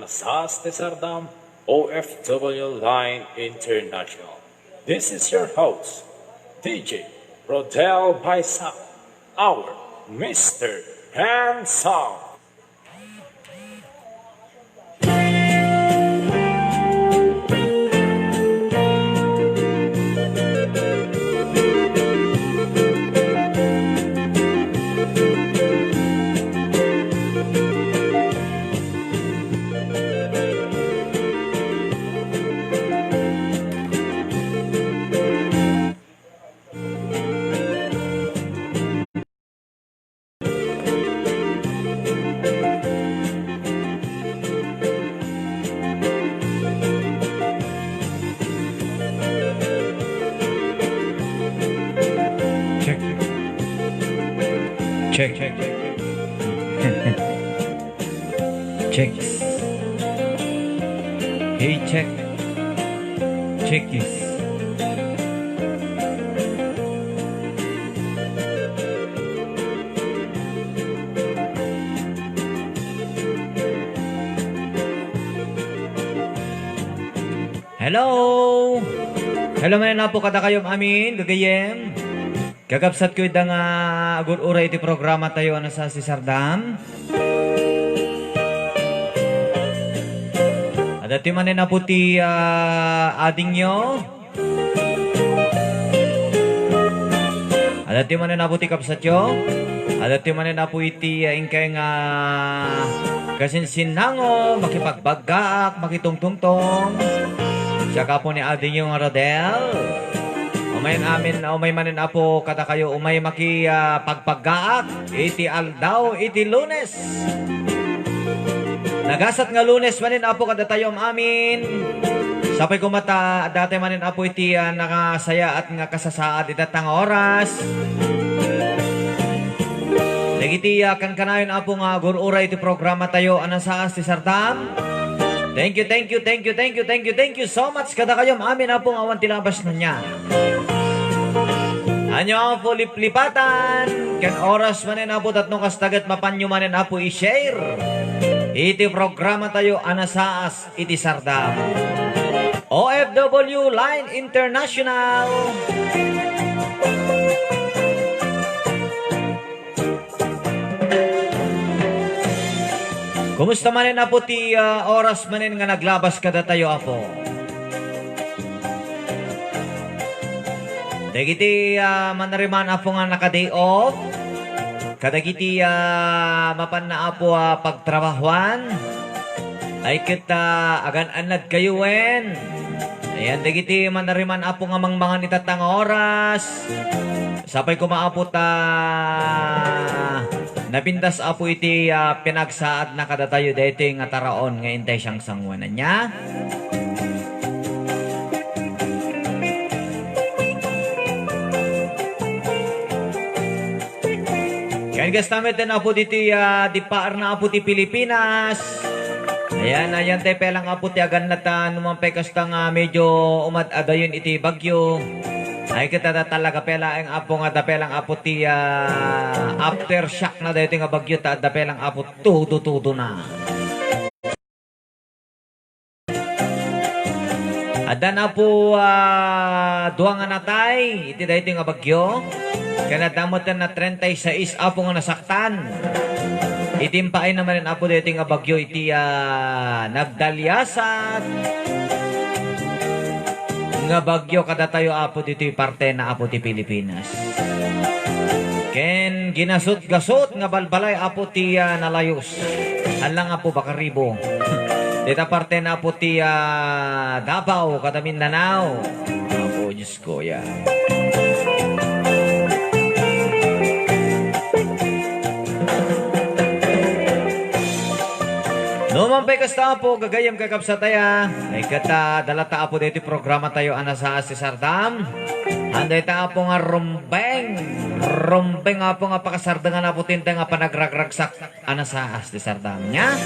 Anasas Desardam, OFW Line International. This is your host, DJ Rodel Baisa, our Mr. Handsome. Check. Checks. Hey, check. Checkies. Hello! Hello man na po kada kayong amin, gagayem. Gagabsat ko itang agur uray iti programa tayo ano sa Sardam. Adati manin na po ti ading nyo. Adati manin na po ti kapsat nyo. Adati manin na po iti ingkay nga kasinsinango, makipagbagak, makitungtungtong. Saka po ni ading nyo nga Rodel. Umay manin apo kata kayo umay maki pagpagaak iti aldaw iti Lunes. Nagasat nga Lunes manin apo kada tayo amin. Sapay kumata dati manin apo iti nakasaya at nga kasasaad itatang oras. Nagiti kan kanayon apo nga gurura iti programa tayo anasaas ti Sardam. Thank you so much kada kayo amin apo nga awan tilabas na niya. Anyo ang po liplipatan, ken oras manin apo tatno kastagat mapanyo manin apo i-share. Iti programa tayo anasaas iti Sardam. OFW Line International. Kumusta manin apo ti oras manin nga naglabas kada tayo apo? Dagiti manariman apo nga naka-day off. Kadagiti mapan na apo pagtrabahuan. Ay kita agan-anad kayo wen. Ayan dagiti manariman apo nga mangmangan itatang oras. Sapay kumaapo napindas apo iti pinagsaad na kada tayo dito nga taraon nga intay siyang sangwanan niya. Kaya guys namin din apo dito di paar na apo ti Pilipinas. Ayan tayo pelang apo ti agan nata numampay kastang medyo umad-adayon iti bagyo. Ay kita talaga pela ang apo nga dapelang apo ti aftershock na dito nga bagyo ta dapelang apo tudo na. Ada na po duwa nga natay iti dito nga bagyo. Kaya damot na 36 apo nga nasaktan. Itimpaay naman apo dito nga bagyo iti nagdalyasat. Nga bagyo kada tayo apo dito parte na apo ti Pilipinas. Ken ginasot-gasot nga balbalay apo ti nalayos. Alang apo bakaribo. Dita parte na apo ti Davao kada Mindanao. Apo Diyos ko yan. Numampay kasta po, gagayam kakapsataya. Ay kata, dalata apo dito programa tayo anasaas si Sardam. Anday ta apo nga rumbeng. Rumbeng apo nga pakasardangan apo tinta nga panagragragsak anasaas si Sardam niya.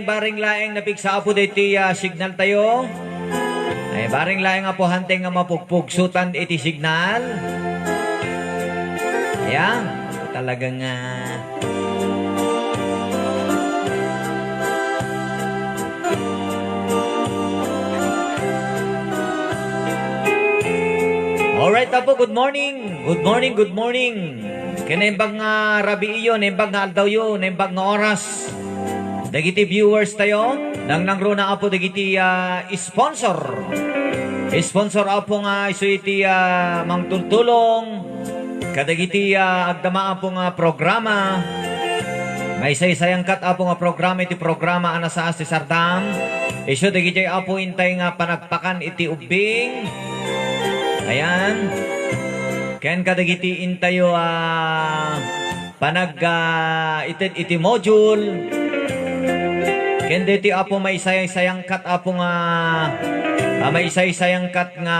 Baring laeng napigsa po dito signal tayo. Ay baring laing nga po hanteng nga mapugpugsutan iti signal. Ayan, talagang alright na po, good morning. Good morning, good morning. Kinaimbag nga rabi iyo, naimbag nga aldaw yo, naimbag nga oras. Dagiti viewers tayo, nang nangruna nga po dagiti sponsor. Sponsor po nga iso iti mangtultulong. Kadagiti agdamaan po nga programa. May saysayang kat po nga programa iti programa ana sa ti Sardam. Iso dagiti po intay nga panagpakan iti ubing. Ayan. Ken kadagiti intayo panag iti module. Ken diti apo may sayang kat apo nga may sayang kat nga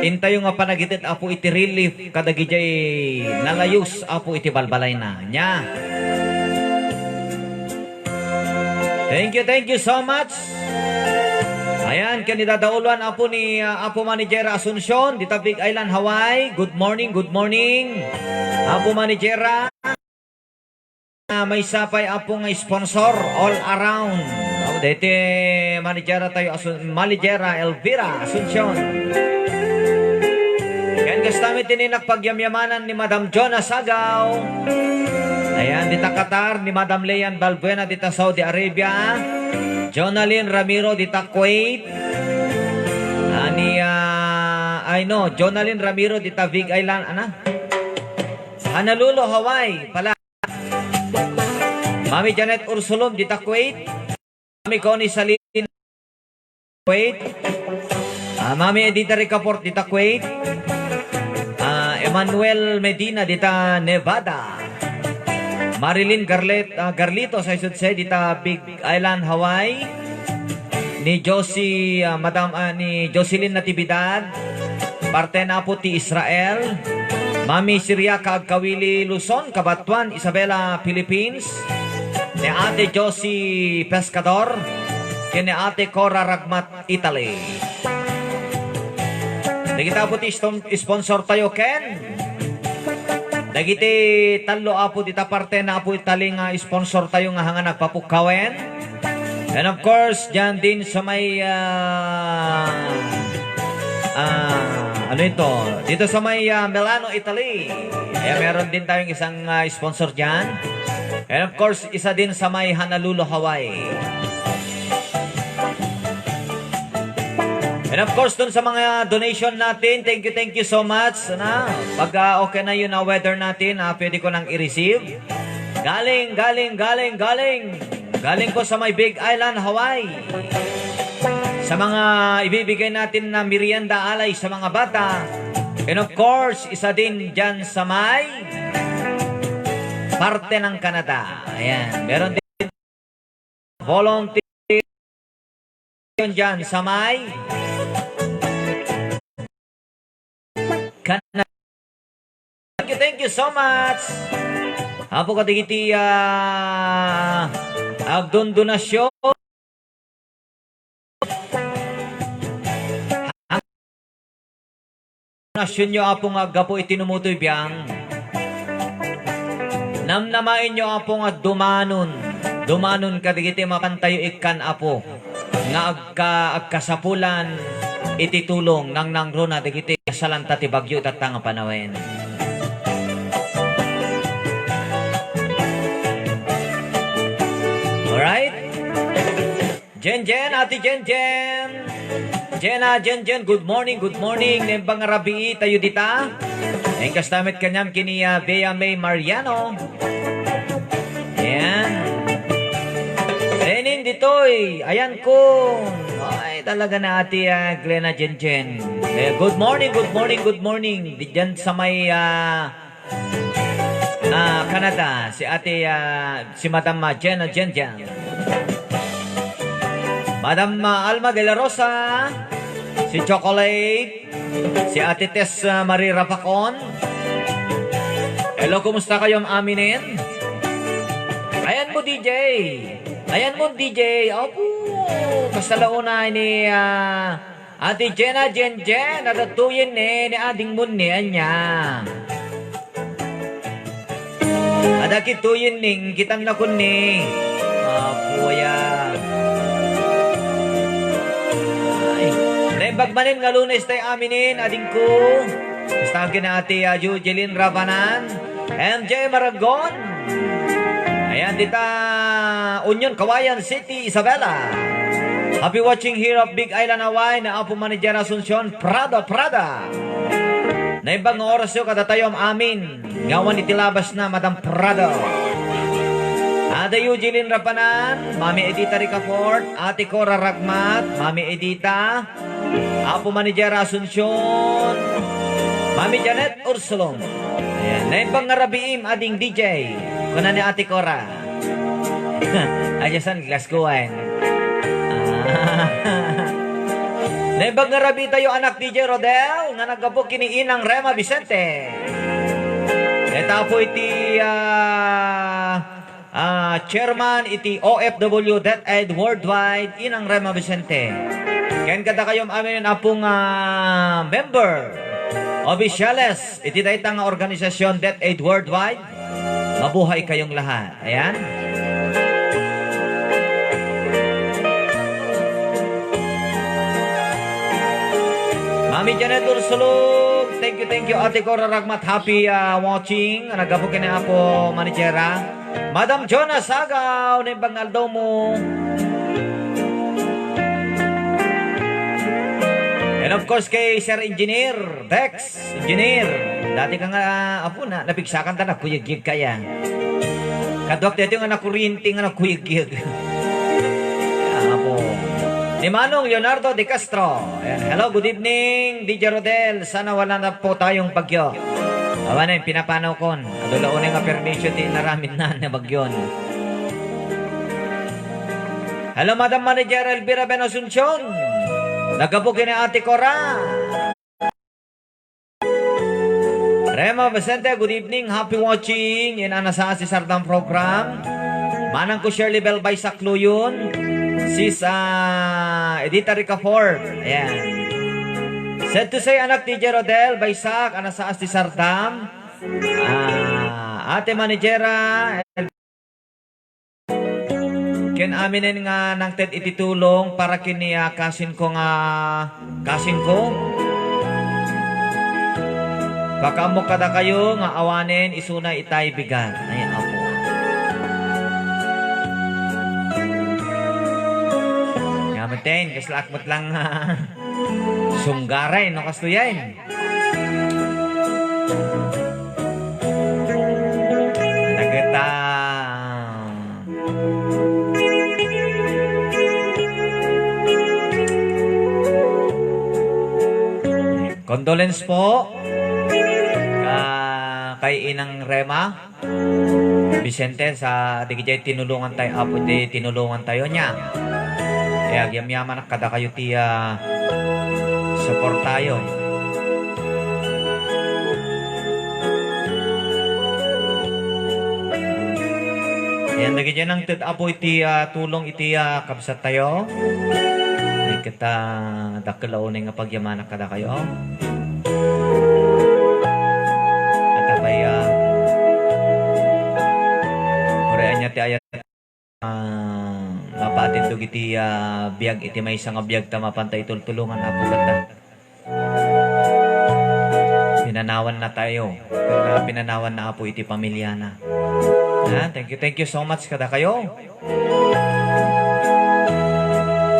intayo nga panagitit apo iti relief kadagiti nalayus apo iti balbalay na nya. Thank you so much. Ayan, kanidadauluan apo ni Apo Manager Asuncion, dita Big Island, Hawaii. Good morning, good morning. Apo Manager, may sapay apo nga sponsor all around. Dito Manager tayo, Manager Elvira Asuncion. Yan kastami tininak pagyamyamanan ni Madam Jonah Sagaw. Ayan, dita Qatar, ni Madam Leyan Balbuena, dita Saudi Arabia. Jonalyn Ramiro dita Kuwait. Jonalyn Ramiro dita Big Island Honolulu, Hawaii pala. Mami Janet Ursulum dita Kuwait. Mami Connie Salin Kuwait. Mami Edita Ricaport dita Kuwait. Emmanuel Medina dita Nevada. Marilyn Garlito sa isudse dita Big Island, Hawaii. Ni Josie ni Jocelyn Natividad, parte na po ti Israel. Mami Siria Kagkawili Luzon, Kabatuan, Isabela, Philippines. Ni Ate Josie Pescador, kini Ate Cora Ragmat, Italy. Nagita po ti sponsor tayo, Ken. Dagiti talo apo dita parte na apo italing sponsor tayo nga hanga nagpapukawen. And of course, dyan din sa may dito sa may Milano, Italy. Ay meron din tayong isang sponsor dyan. And of course, isa din sa may Honolulu, Hawaii. And of course, dun sa mga donation natin, thank you so much. Pag okay na yun na weather natin, pwede ko nang i-receive. Galing po sa may Big Island, Hawaii. Sa mga ibibigay natin na merienda alay sa mga bata. And of course, isa din dyan sa may parte ng Canada. Ayan, meron din volunteer dyan sa may Canada. Thank you so much. Apo katigiti agdon donasyon. Donasyon nyo apo nga gapo itinumutoy biyang. Namnamain nyo apo nga dumanon. Dumanon katigiti mapantayo ikan apo. Nga agkasapulan ititulong nang nangrona digiti salanta ti bagyo tatang panawen. Alright? Jen, Ate Jen. Jen, good morning. Nembang rabi tayo dita. Ang kastamit kanyam kini Bea May Mariano. Ayan. Renin ditoy. Ayan ko. Ay, talaga na ati Glena Jen. Good morning. Diyan sa may Canada. Si ate, si Madam Jen. Madam Alma de la Rosa. Si Chocolate. Si ate Tess Marie Rapacon. Hello, kumusta kayo aminin? Ayan mo DJ. Ayan mo, DJ. Opo. Kasalauna ni Ate Jenna Jen, nadatuyin ni Ading Mun ni Anya. Ada kituyin ning kitang nakun ni. Apo ya. Ay. Naibagmanin nga Lunes tayo aminin, ading ko. Basta na Ate Jujelin Rabanan. MJ Maragon. Ayan, dita Union, Kawayan City, Isabela. Happy watching here of Big Island, Hawaii na Apo Manager Asuncion, Prada. Naibang oras yun kada tayo amin. Ngawan itilabas na Madam Prada. Ate Eugene Rapanan, Mami Edita Ricafort, Ate Cora Ragmat, Mami Edita, Apo Manager Asuncion, Mami Janet Ursulong. Ayan, naibang ngarabiim ading DJ. Kuna ni Ate Cora. Ayasan, glass kuwain. Naibang ngarabi tayo anak DJ Rodel, nga nagkapo kiniinang Rema Vicente. Ito po iti chairman iti OFW DepEd Worldwide inang Rema Vicente. Ken kada kayong amin apong member officiales iti daytang organisasyon DepEd Worldwide. Mabuhay kayong lahat. Ayan. Mami Janet Ursulog, thank you Ate Cora Ragmat, happy watching. Nagapukin na po manijera. Madam Jonah Sagaw, na bangaldaw mo. And of course kay Sir Engineer Dex, Engineer. Dati ka nga, apo na, napigsakan ta na, kuyag-gig kaya. Kadwak dito nga nakurinti nga na kuyag-gig. Apo. Ni Manong Leonardo de Castro. Ayan. Hello, good evening, DJ Rodel. Sana wala na po tayong bagyo. Awa na yung pinapanaw kon. Adulaon nga permission din naramit na bagyon. Hello, Madam Manager Elvira Benasuncion. Nagabukin ni Ate Cora. Rema Vicente, good evening. Happy watching. Yan ang nasa si Sardam program. Manang ko Shirley Bell by Sakluyon. Sis Edita Ricafort. Ayan. Said to say anak DJ Rodel Baysak anak sa Asti Sardam. Ate Manijera ken aminin nga nang ted ititulong para kini kasin ko baka mo kada kayo nga awanin isuna itay bigan. Ay apo. Maten, kaslakmat lang sunggaray, no kastuyan. Nagata. Condolence po kay Inang Rema Vicente sa digijay tinulungan tayo apo tinulungan tayo niya. Kaya yaman kada kayo support tayo. Ayan, lagi dyan ang apo iti tulong iti kabsat tayo. Ay kita dakalaunay nga pagyaman kada kayo. At abay orean niya ti ayat mapatid dog iti biyag iti may isang biyag tamapantay tultulungan apo ganda. Pinanawan na tayo. Pinanawan na apo iti pamilya na. Thank you so much kada kayo.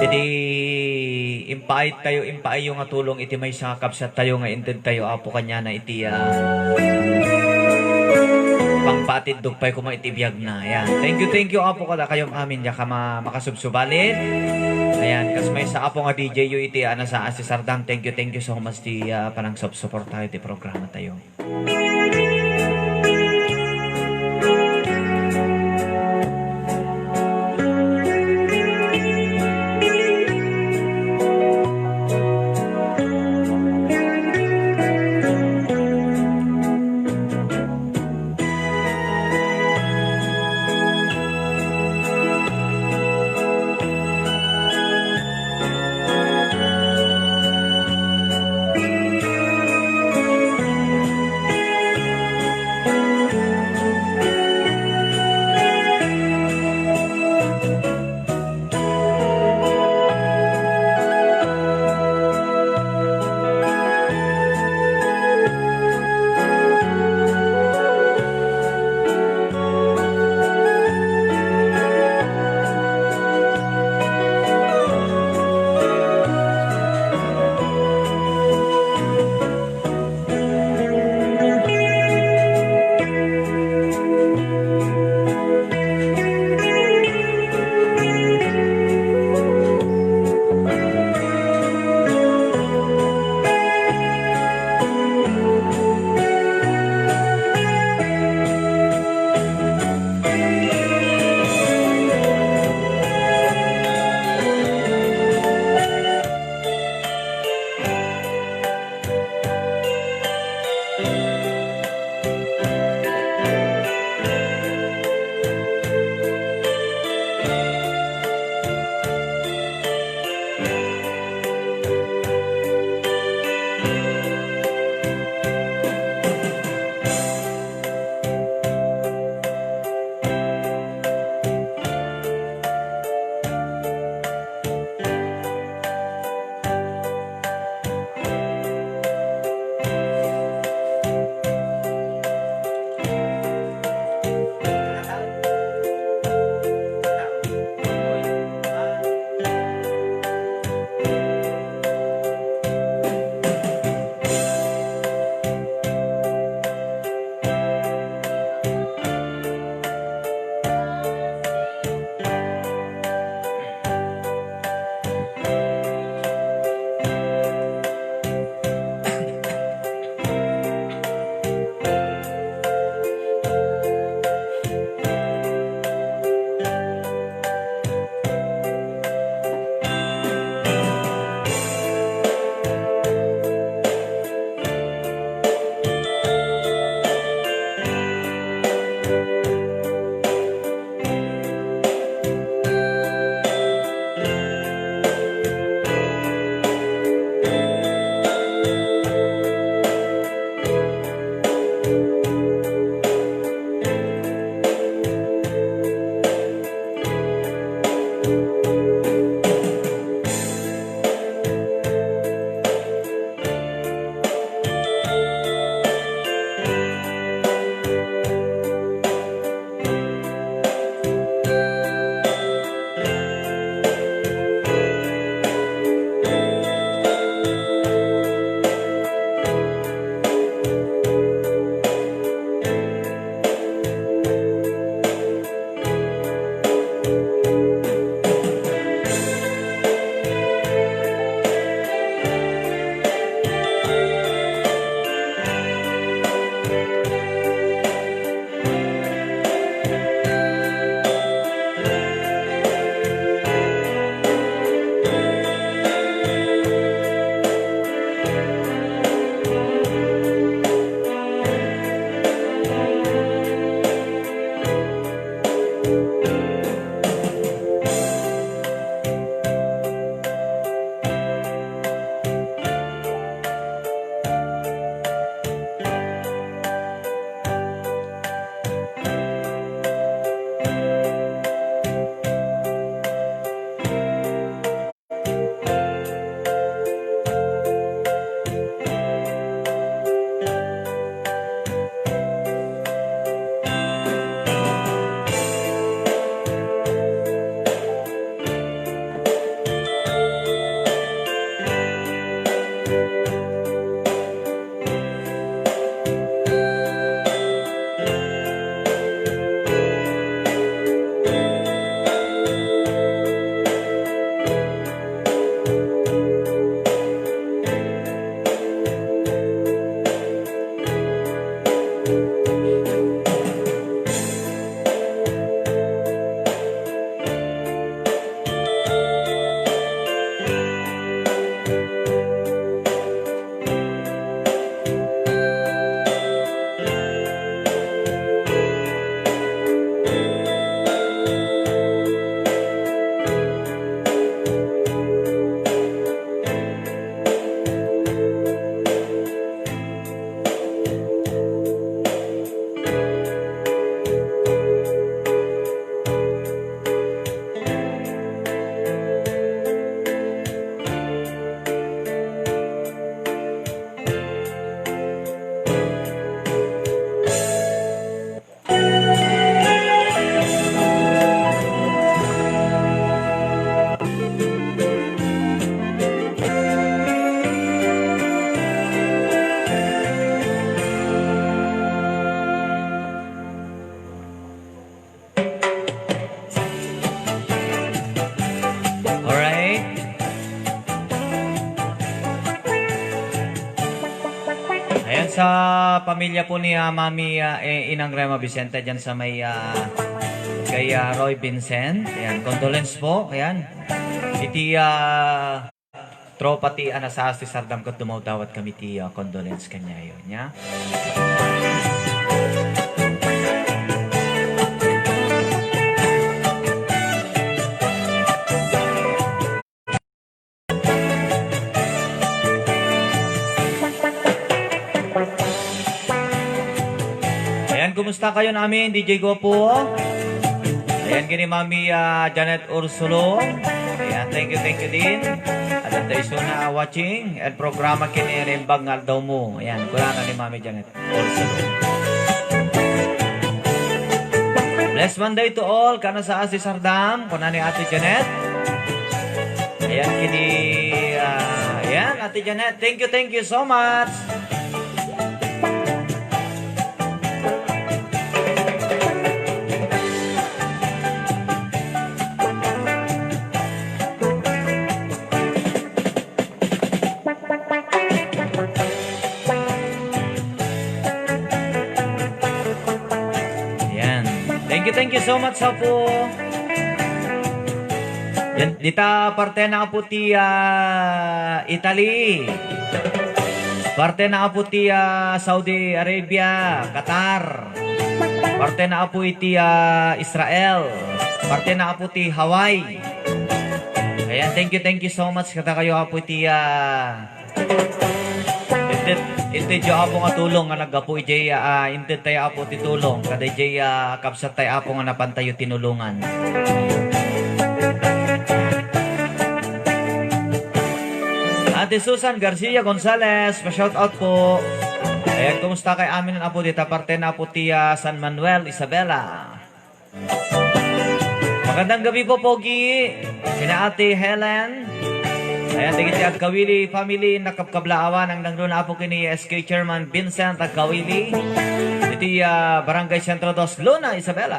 Iti impaay yung tulong iti may isang kapsat tayo nga inted tayo apo kanya na iti pangpatid dugpay ko maitibiyag na. Ayan. Thank you apo kada kayong amin ya ka makasubsubalin. Ayan, kas may sa apo nga DJ yu iti sa si Sardam. Thank you so much ti panang support tayo ti programa tayo. sa pamilya po ni Mami Inang Rema Vicente dyan sa may kay Roy Vincent. Ayan, condolence po. Ayan. Iti tropa ti anasas ti sardam kat dumawdawat kami ti condolence kanya yun. Ya? Ayan, kumusta kayo namin, DJ Gopo? Ayan, gini Mami Janet Ursulo. Ayan, thank you din. At tayo na watching at programa kini Rimbag nga daw mo. Ayan, kulana ni Mami Janet Ursulo. Blessed Monday to all. Kana sa Asi Sardam, kuna ni Ate Janet. Ayan, kini ayan, Ate Janet. Thank you so much. Thank you so much po. Yan, dita parte na po ti Italy. Parte na po ti Saudi Arabia, Qatar. Parte na po iti Israel. Parte na po ti Hawaii. Ayan, thank you so much kata kayo po ti Inte jo apo nga tulong nga nagapo ijay inte tayo apo titulong kada ijay kapsat tayo apo nga napantayo tinulungan. Ate Susan Garcia Gonzales, pa-shout out po. Ayan, kumusta kay amin ang apo dita parte na po ti San Manuel Isabela. Magandang gabi po Pogi. Sina Ate Helen. Ayan, tingin at Kawili family nakapkablaawan ang nangluna po kini SK Chairman Vincent at Kawili. Iti Barangay Centro 2, Luna, Isabela.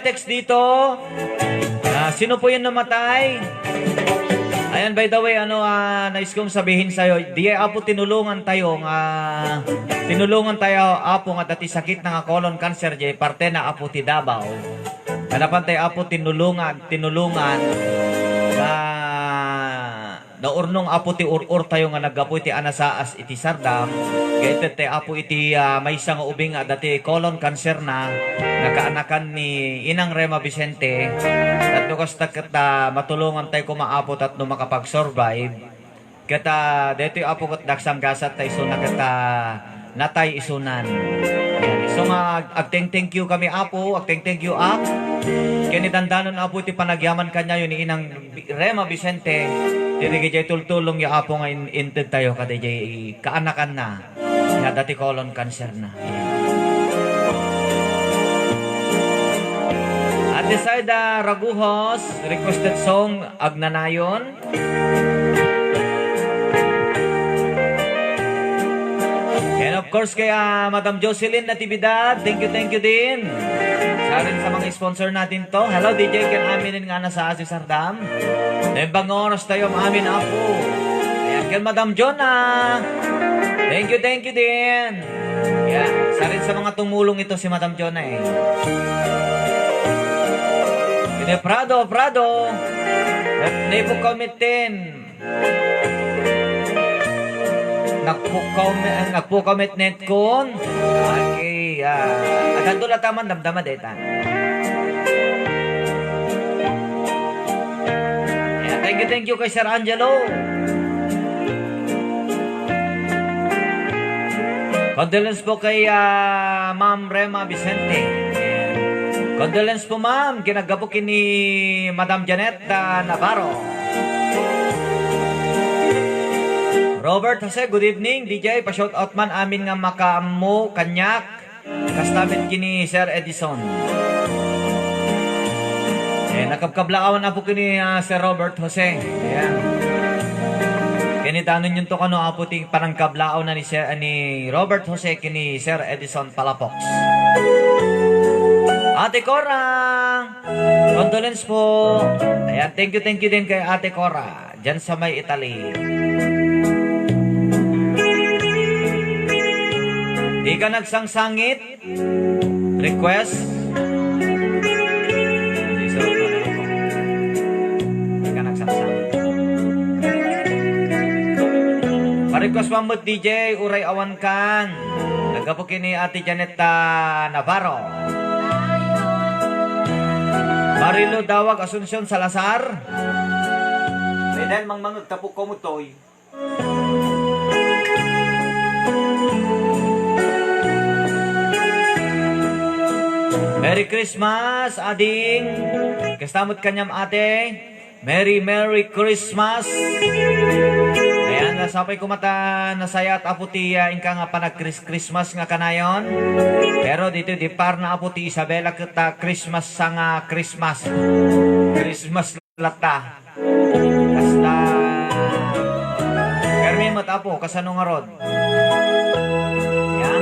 Text dito. Sino po yung namatay? Ayan, by the way, nais kong sabihin sa'yo, di apo tinulungan tayo, apo nga dati sakit ng colon cancer, di parte na apo ti Davao. Kanapan tayo apo tinulungan, na urnong apo ti ur tayo nga nagapo iti anasaas iti sardam. Gayet te apo iti may isang ubing dati colon cancer na nakaanakan ni Inang Rema Vicente. At nukas kata matulungan tayo kumaapot at no makapag-survive. Kata dito apo kat daksam gasat tayo so nakata natay isunan. So nga thank you kami apo, thank you up. Kani dandanon apo iti panagyaman kanya yun ni Inang Rema Vicente. Dili kay tultulong ya apo nga inted tayo kada jay kaanakan na nga dati colon cancer na. At decide Raguhos requested song Agnanayon. And of course kay Madam Jocelyn Natividad, thank you din. Sa rin sa mga sponsor natin to. Hello DJ, kan aminin nga na sa Asi Sardam. Nembang oras tayo amin apo. Ayan, kan Madam Jonah. Thank you din. Ayan, sa rin sa mga tumulong ito si Madam Jonah eh. Kine Prado. Nepo commitin. Nagpo commitment kon. Okay, adan doon taman damdama deta. Yeah, thank you kay Sir Angelo. Condolence po kay Ma'am Rema Vicente. Condolence po ma'am, kinagabukin ni Madam Janet Navarro. Robert Jose, good evening. DJ, pa-shout out man amin nga makaamo kanyak. Kastamit kini Sir Edison. Nakabkablaawan na po kini Sir Robert Jose. Ayan. Kini tanon yun to kano apo ting parang kablaaw na ni Robert Jose kini Sir Edison Palafox. Ate Cora, condolence po. Ayan, thank you din kay Ate Cora. Diyan sa may Italy. Di ka nagsangsangit? Request? Di ka nagsangsangit. Pa-request mamut DJ, uray awan kan. Nagapukin ni Ate Janeta Navarro. Marilo Dawag Asuncion Salazar. Dahil mangmanod tapok ko mo toy. Merry Christmas, ading. Kastamot kanyam ate. Merry Christmas. Ayan, nasapay ko mata nasayat aputi inka nga panag-Christmas nga kanayon. Pero dito di par na aputi Isabela kita Christmas sa nga Christmas. Christmas lata. Basta Kermi matapo kasano nga rod. Ayan.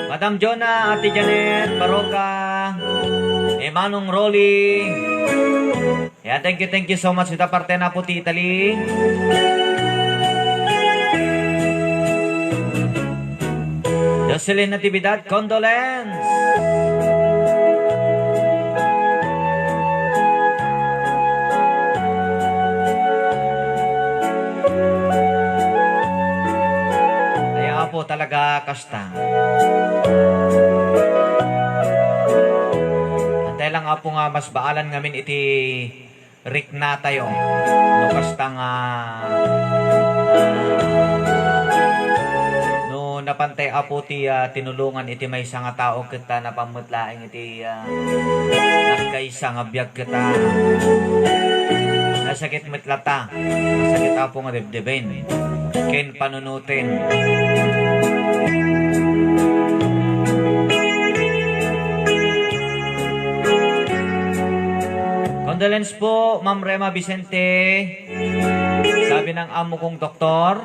Madam Jonah, Ate Janet, Baroka, Manong Rolly. Yeah, thank you so much. Ita parte na po ti Italy. Jocelyn Natividad, condolence. Kaya po talaga kasta. Antay lang nga po nga mas baalan ngamin iti Rick na tayo. No kasta nga no napantay apo ti tinulungan iti may nga tao kita na pamutlaing iti nagkaisa nga biyag kita. Nasakit mitlata. Nasakit apo nga dibdibin. Ken panunutin. Condolence po, Ma'am Rema Vicente. Sabi ng amo kong doktor,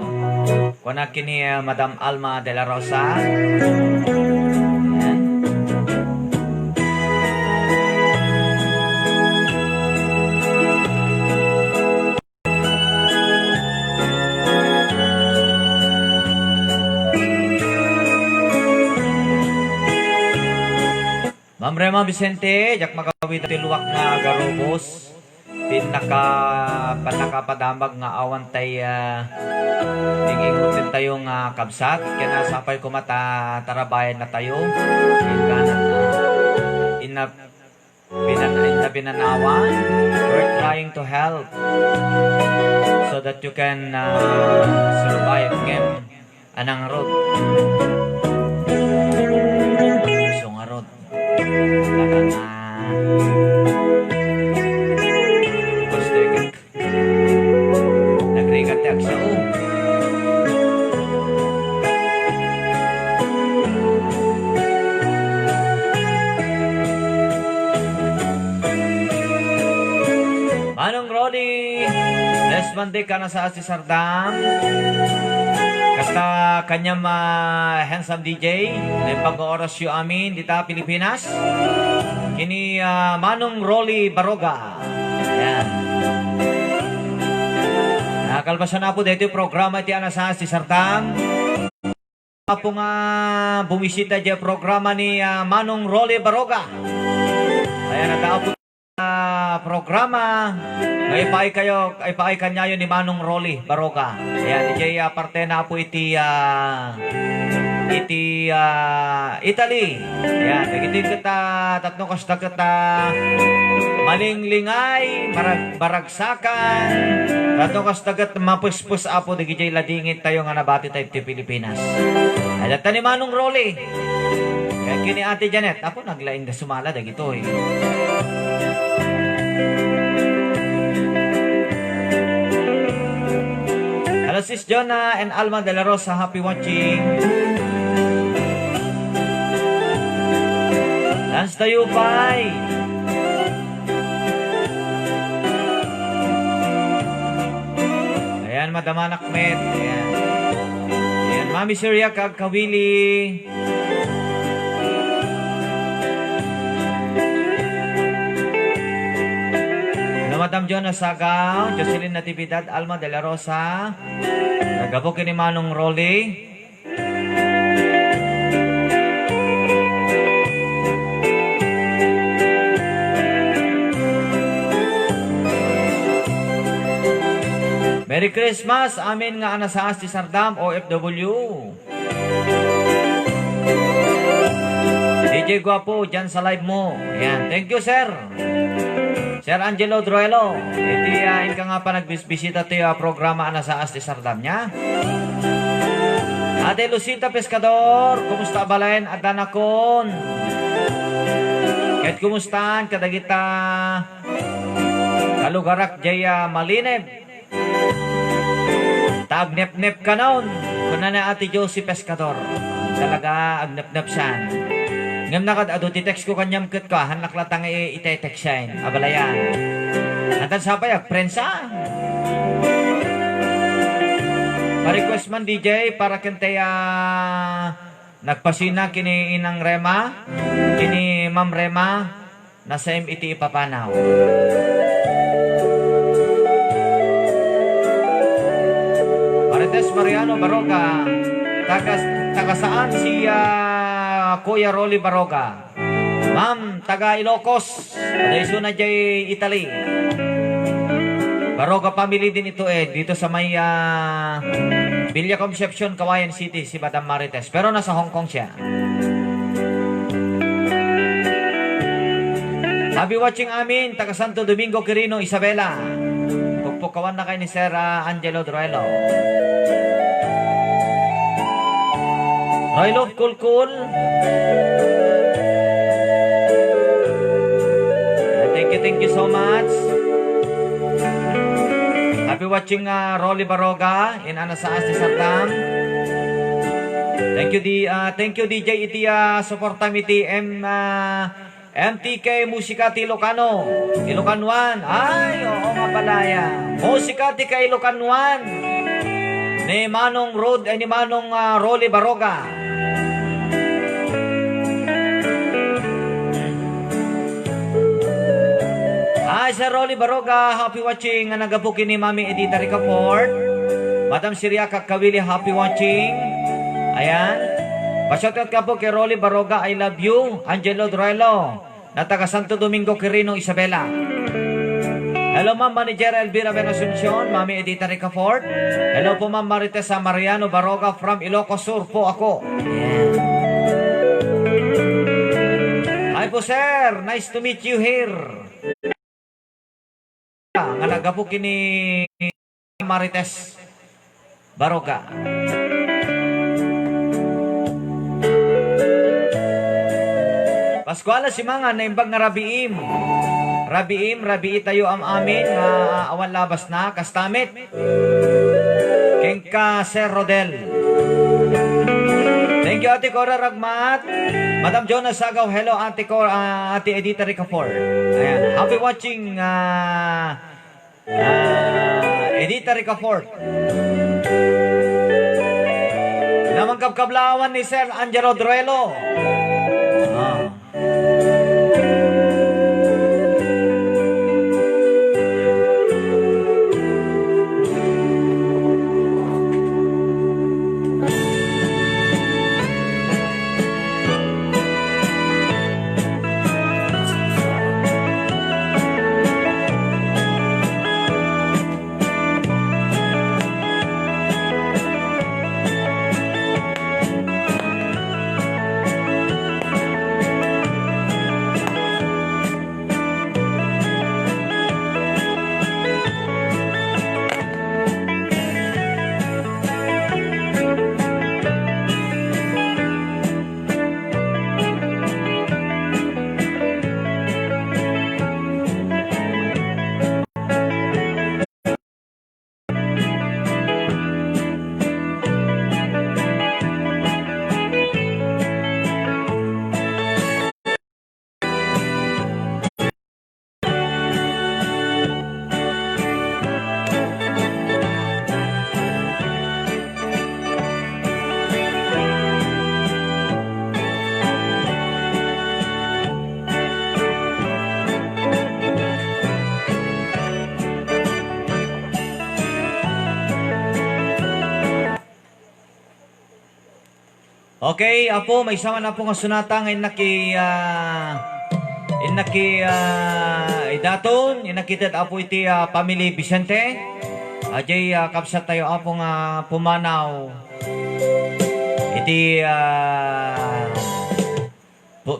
kuna kini Madam Alma de la Rosa. Ayan. Ma'am Rema Vicente, jak magawid ti luwak nga garubos. Panakapadamag nga awan tay tingin tayong kabsat. Kaya nasapay ko mata tarabayan na tayo. Pinanawan. We're trying to help so that you can survive again. Anang road. Sungarod. Nagrigat ak siya Manong Rolly, last Monday ka na sa Sardam. Kasta kanyang handsome DJ na pag-oras yu amin dita Pilipinas. Kini Manong Rolly Baroga. Ayan. Nakalpasan na po dito yung programa iti sa Sardam. Po nga bumisita dyan programa ni Manong Rolly Baroga. Ayan, natao po programa ipaay kanyayo ni Manong Rolly Baroga. Ayan, iti parte na po iti Italy. Ayan, iti kita tatlong kasta kita malinglingay baragsakan tatlong kasta kita mapuspus apo di gijay ladingit tayo nga nabati tayo ti Pilipinas. Ayan, ni Manong Rolly kaya kini Ate Janet ako naglaing na sumala dagito Francis Jonah and Alma de la Rosa, happy watching. Lance Tayupay. Ayan, Madam Anakmet. Ayan. Ayan, Mami Surya Kagkawili. Madam Jonah Sagaw, Jocelyn Natividad, Alma de la Rosa, nagabukin ni Manong Rolly. Merry Christmas, amin nga anasaas ti Sardam, OFW. DJ Guapo, dyan sa live mo. Ayan, thank you sir. Sir Angelo Druelo, iti ka nga pa nagbisbisita ti programa na sa Asti Sardam niya. Ate Lucita Pescador, kumusta balayan at danakon? Kahit kumustaan, kadagita kalugarak jaya malineb. Tagnep-nep ka noon. Kuna na Ate Josie Pescador. Talaga agnep-nep siyan. Ngam nakad ado ti-text ko kanyam ket ka hanak latang ite-text siya. Abalayan. Antan sapay prensa. Pa-request man DJ para kente nagpasina kini inang Rema, kini Ma'am Rema nasa MIT Ipapanaw. Marites Mariano Baroga, taga saan si Kuya Rolly Baroga? Ma'am, taga Ilocos. Adaiso na jay Italy. Baroga family din ito dito sa may Villa Concepcion, Kawayan City, si Madam Marites. Pero nasa Hong Kong siya. Happy watching amin, taga Santo Domingo, Quirino, Isabela. Pagpukawan na kayo ni Sir Angelo Druelo. Roy Love Cool. Thank you so much. Happy watching Rolly Baroga in Anasaas de Sardam. Thank you DJ iti support iti MTK Musika ti Ilocano. Ilocanuan. Ay, oo nga palaya. Musika ti ka Ilocanuan. Ni Manong Road ni Manong Rolly Baroga. Hi, Sir Rolly Baroga, happy watching. Nagabukin ni Mami Edita Ricafort. Madam Siria Kakawili, happy watching. Ayan. Pasyotot ka po kay Rolly Baroga, I love you. Angelo Druelo, na taga Santo Domingo, Quirino, Isabela. Hello, Ma'am Manager Elvira Benasuncion, Mami Edita Ricafort. Hello po, Ma'am Maritesa Mariano Baroga from Ilocos Sur po ako. Ayan. Hi po, sir. Nice to meet you here. Ngalaga po kini Marites Baroga. Paskuala si mga naimbag nga rabiim. Rabii tayo am amin nga awan labas na kastamit. Kengka Sir Rodel. Thank you Ate Cora Ragmat. Madam Jonas Sagaw, hello Ate Cora, Ate Edita Ricafort. Ayan, happy watching Edita Ricafort. Namang kabkablawan ni Sir Angelo Druelo. Okay, apo, may sama na po nga sunata ngayon idaton, inakitad apo iti family Vicente. Ajay kapsat tayo apo nga pumanaw. Iti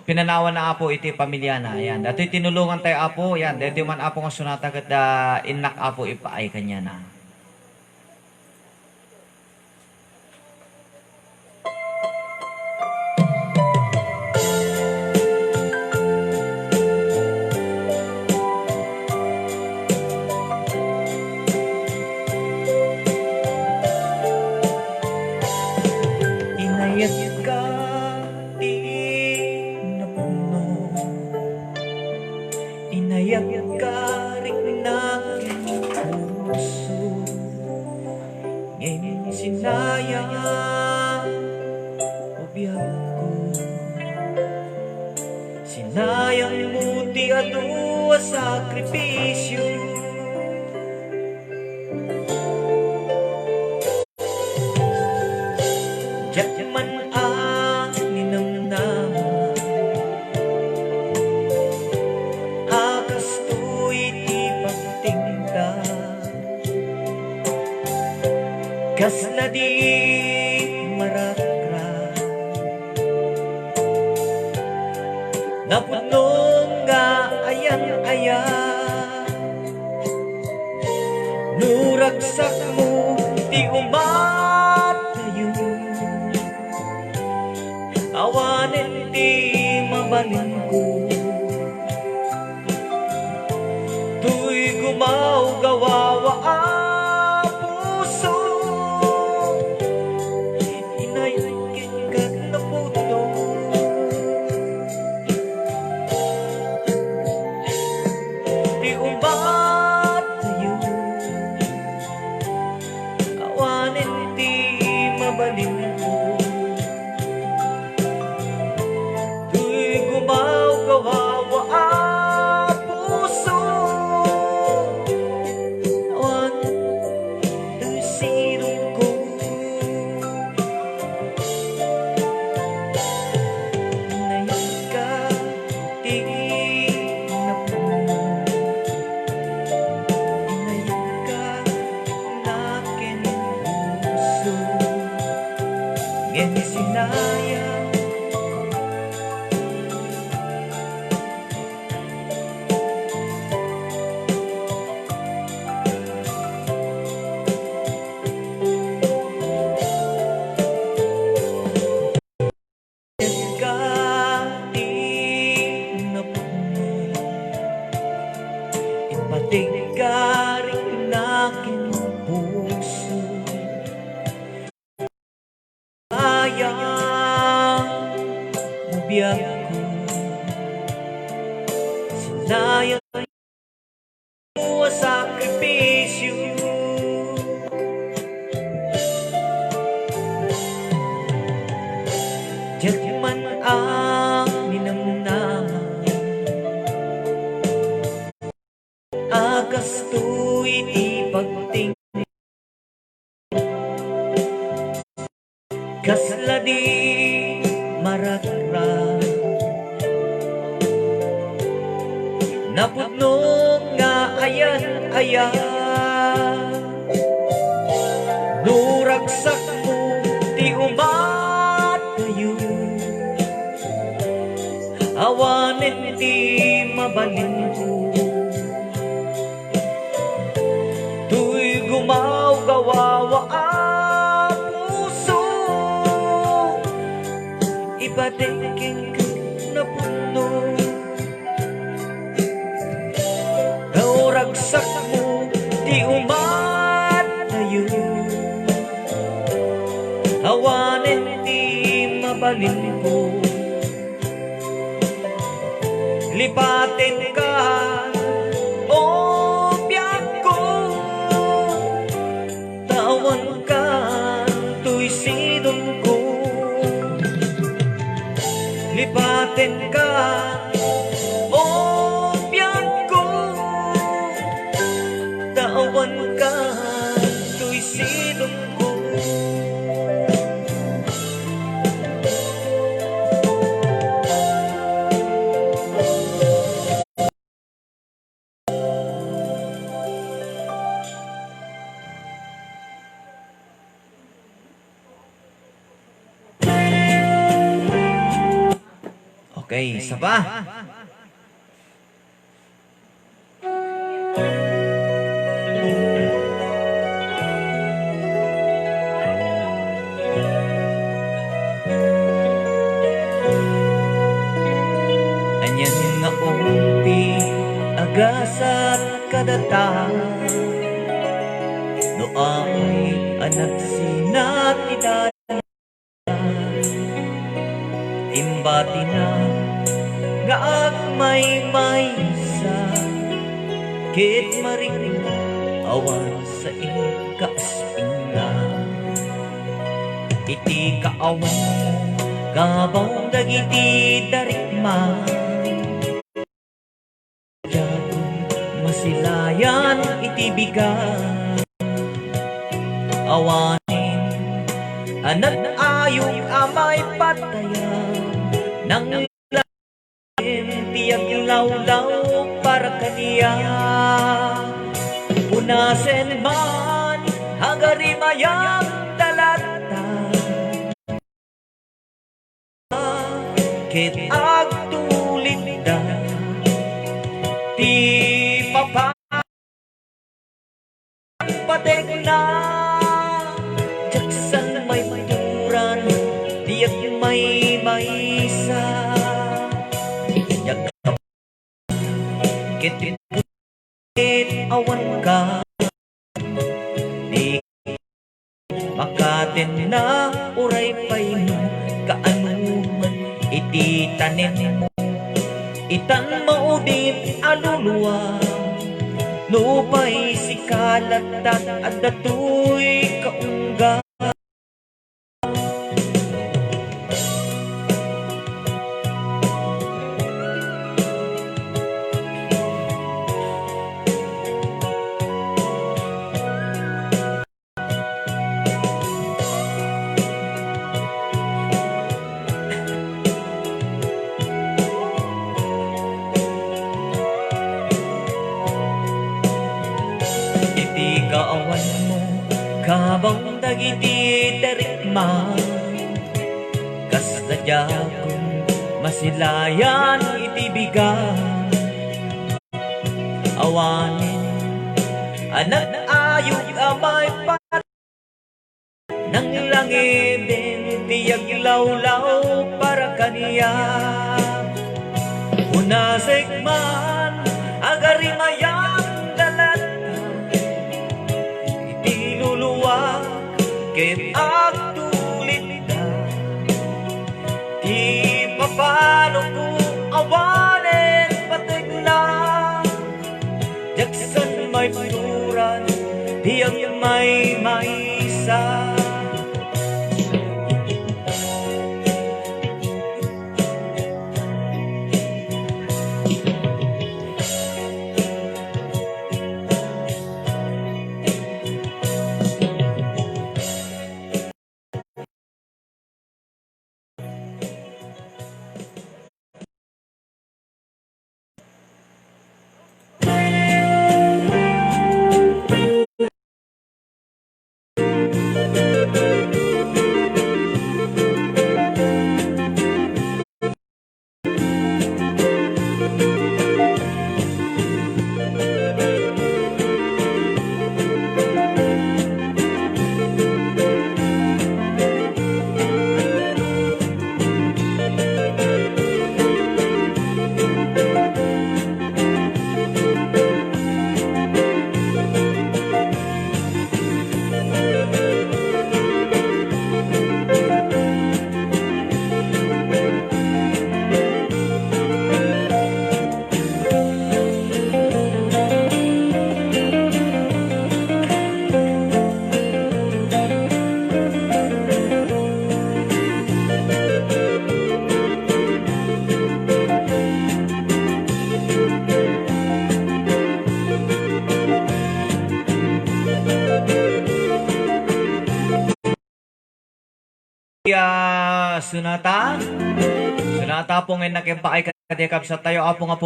pinanawan na apo iti pamilya na. Yan. Dato'y tinulungan tayo apo. Yan. Dito man apo nga sunata kat inak apo ipaay kanya na. Inayat ka di napuno, inayat ka rin na puso, ngayon sinayang ubiyag ko, sinayang muti at sakripisyo. Jaman ang ninamnaman, akas to'y di pagtingda, kas na di marakra, napunong nga ayan-ayan, nuragsak mo di umatayo, awanin di mabalin ko, tuy gumaw gawawa ang puso, inayakin ka na puno, di umatayo, awanin di mabalin ko, kawawa ang puso, awan ng sirong ko, inayon ka di napuno, inayon ka nakin puso, ngayon sinayang tinggaring nakin puso, sayang ubiyag ko, sinayang mo sakripisyo, diyan man ang ninamnaman, agas to'y di pagting, kasla di marakra, napudno nga ayan-ayan, nuragsak mo di umatayo, awanin di mabalin ko, tuy gumaw gawawa ang puso, ibadengking ka na puno, nauragsak mo di umatayo, awanin di mabalin ko, lipatin ka o biyak ko, tawan ka tuy sidong ko, lipatin ka o biyak ko, tawan ka tuy sidong ko, Okay, isa pa. Anyan nga umpi agasat kadata no ay anak sinatidad imbati na nga agmay maysa kit maring awan sa ikasinga iti kaawan kabaw dagiti darikma masilayan iti bigat awanin anak ayong amay patayan nang lalim tiyag lawlaw para kaniya punasen man hagarimayang dalata kit agtulit da ti papa patek na jaksan may turan diyak may maysa yak kitit awan ka di makaten na uray payno kaanuman iti tanim mo itan maudit aluluwa nupay sikalatan at datoy kaungga kaawan mo kabang dagiti terikma kasadya kong masilayan itibigan awanin anak ayong amay pat nang langit din tiyag lawlaw para kaniya unasek man agarimayang ket agtulit na di papano ko awanin patig na jaksan may turan diyang may maysa Sunata po ngayon nakipakay kadekap sa tayo apo nga po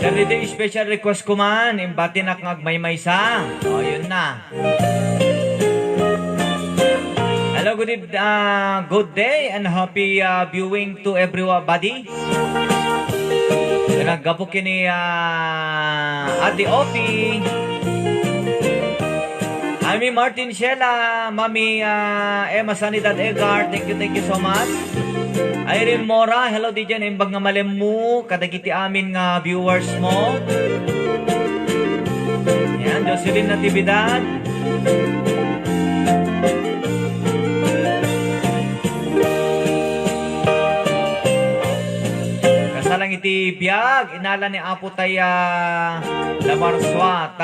sa day special request ko man imbati na kang agmay-maysa o yun na hello good day and happy viewing to everybody. Naggapo kini Ate Opi, Amy Martin Shela, Mami Emma Sanidad Edgar, thank you so much. Irene Mora, hello di dyan, imbag nga malemu, kadagiti amin nga viewers mo. Yan, Jocelyn Natividad. Kasalang iti biyag, inala ni Apo taya Lamarswa,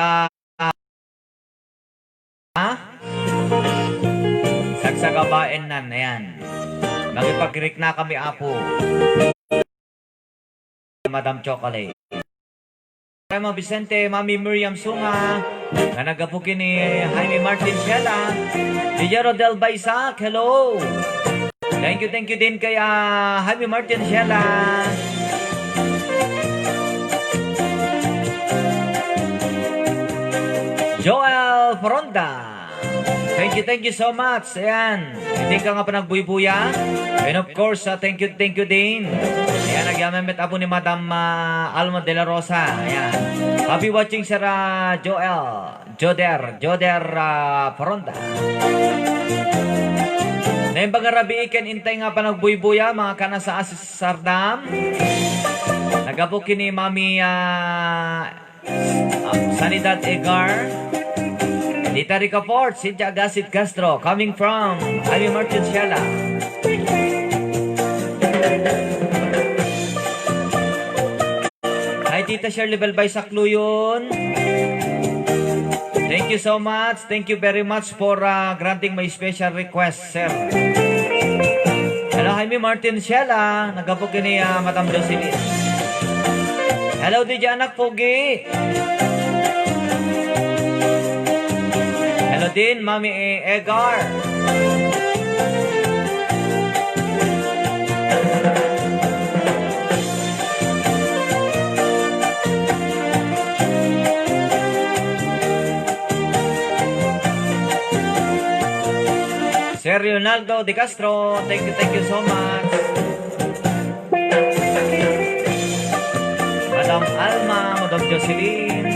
sagsagabain nan, ayan. Magipag-Greek na kami, Apo. Madam Chocolate. Mama Vicente, Mami Miriam Sunga, na nagapukin ni Jaime Martin Shela, DJ Rodel Baisak, hello. Thank you din kay Jaime Martin Shela. Joel Foronda, thank you so much. Ayan, hindi ka nga pa nagbuy-buya. And of course, thank you din. Ayan, nagyamamit abo ni Madam Alma de la Rosa. Ayan, happy watching Sir Joder Foronda. Naimbang arabi iken intay nga pa nagbuy-buya, mga kana sa Asis Sardam. Nagabukin ni Mami Sanidad Egar, Dita Rica Fort, Cynthia Agasid Castro, coming from Jaime Martin Shela. Hi Tita Shirley Belbay Sakluyon. Thank you so much. Thank you very much for granting my special request, sir. Hello Jaime Martin Shela, nagabukin ni Madam Jocelyn. Hello DJ Anak Pogi. Hello din Mami Egar. Sir Leonardo De Castro, thank you so much. Madam Alma, Madam Jocelyn.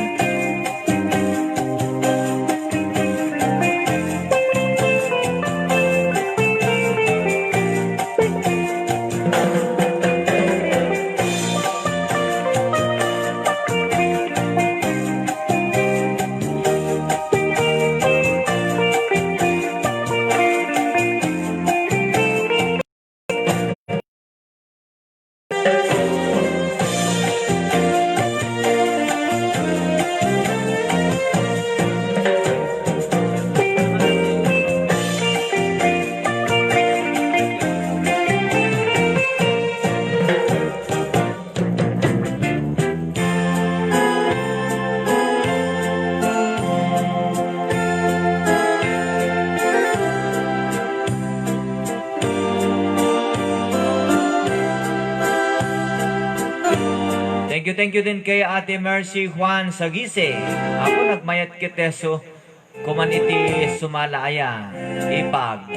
Thank you din kay Ate Mercy Juan Sagise. Ako nagmayat kiteso kuman iti sumalaya ipag.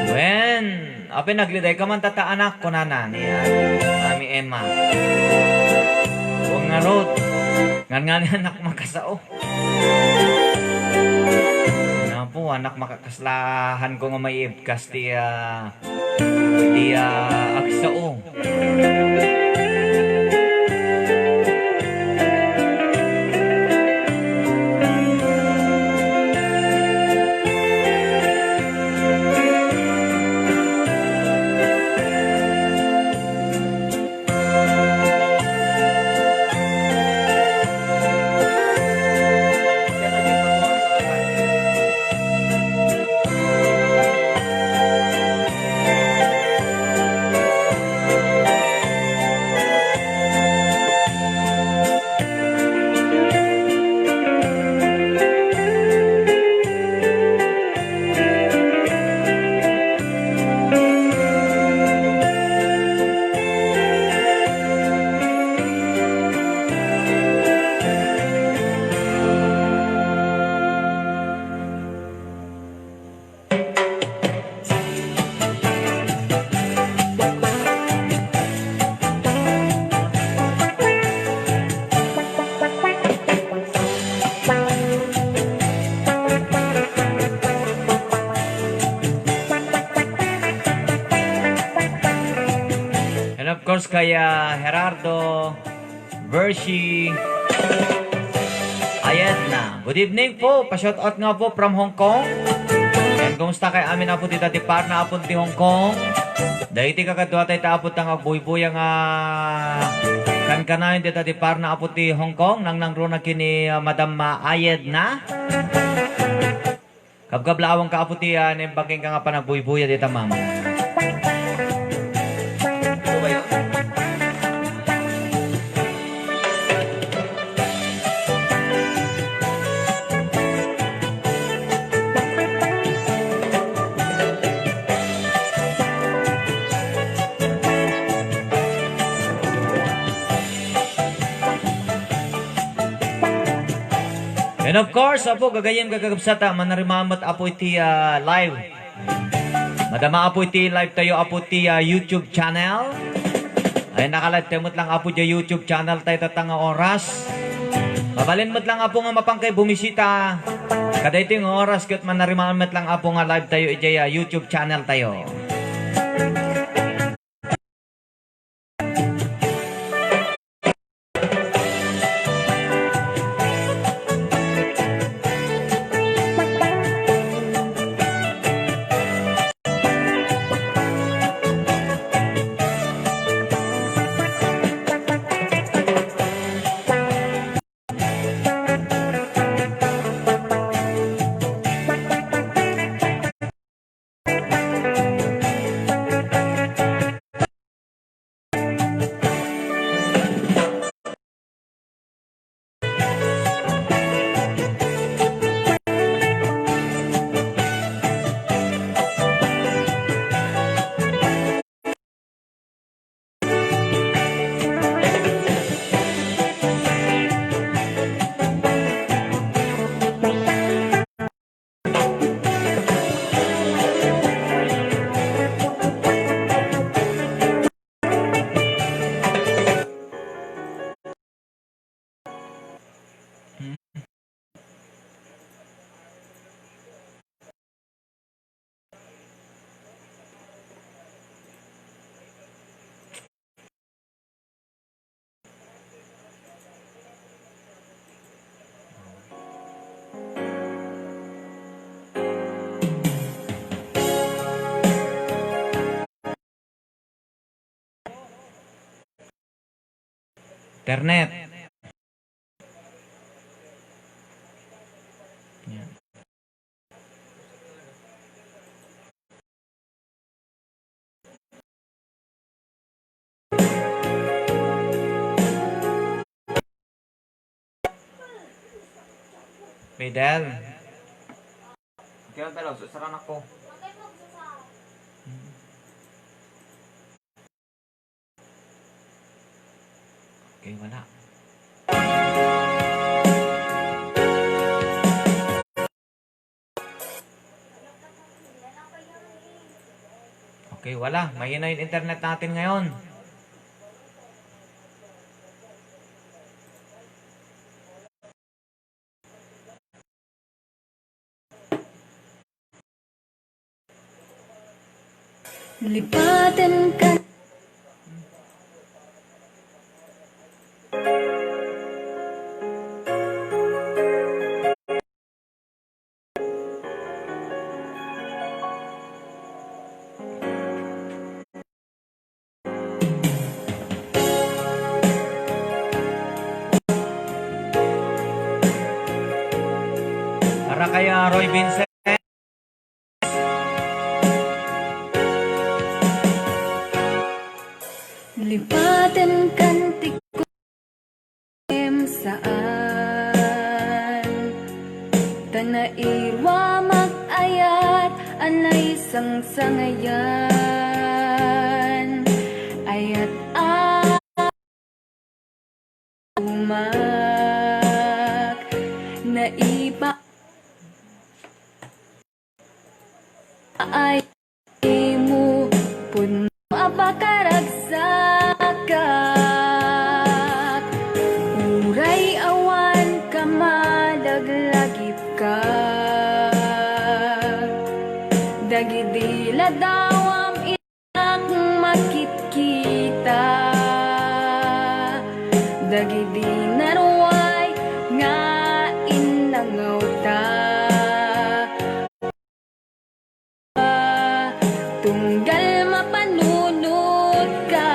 When apin nagliday ka man tata anak ko nana niya Mami Emma. Nga rod, nga anak makasao. Nga po, anak makakaslahan ko nga may ibkas di aksao. kay Gerardo, Vershi. Ayan na. Good evening po. Pa-shoutout nga po from Hong Kong. And kumusta kay amin na po dito par na apon ti Hong Kong. Dahil ti kakadwa tayo taapot ang agbuy-buy ang kan-kanayon dito par na apon ti Hong Kong. Nang nangro na kini Madam Ayed na. Kabgablawang ka apon ti nembangking ka nga pa nagbuy-buy dito ma'am. Ito ba yun? And of course, apo, gagayem gagagabsata, manarimamat apo iti live. Madama apo iti live tayo apo iti YouTube channel. Ay nakalive temot lang apo di YouTube channel tayo tatang oras. Mabalin mo't lang apo nga mapangkay bumisita. Kada ito yung oras, kat manarimamat lang apo nga live tayo iti YouTube channel tayo. Internet. Yan. Fidel. Kaya talo, sasaran ako. Okay, wala. Okay, wala. Mahina yung internet natin ngayon. Lipatan ka. Para kaya Roy Vincent. Lipatan kantik ko saan tanairwa mag-ayat anay sang-sangayan ayat umak naiba ay mo pun apakaragsakat uray awan ka malaglagip ka dagidila dawam inak makit kita dagiti naruway nga inangaw ta. Tunggal mapanunod ka.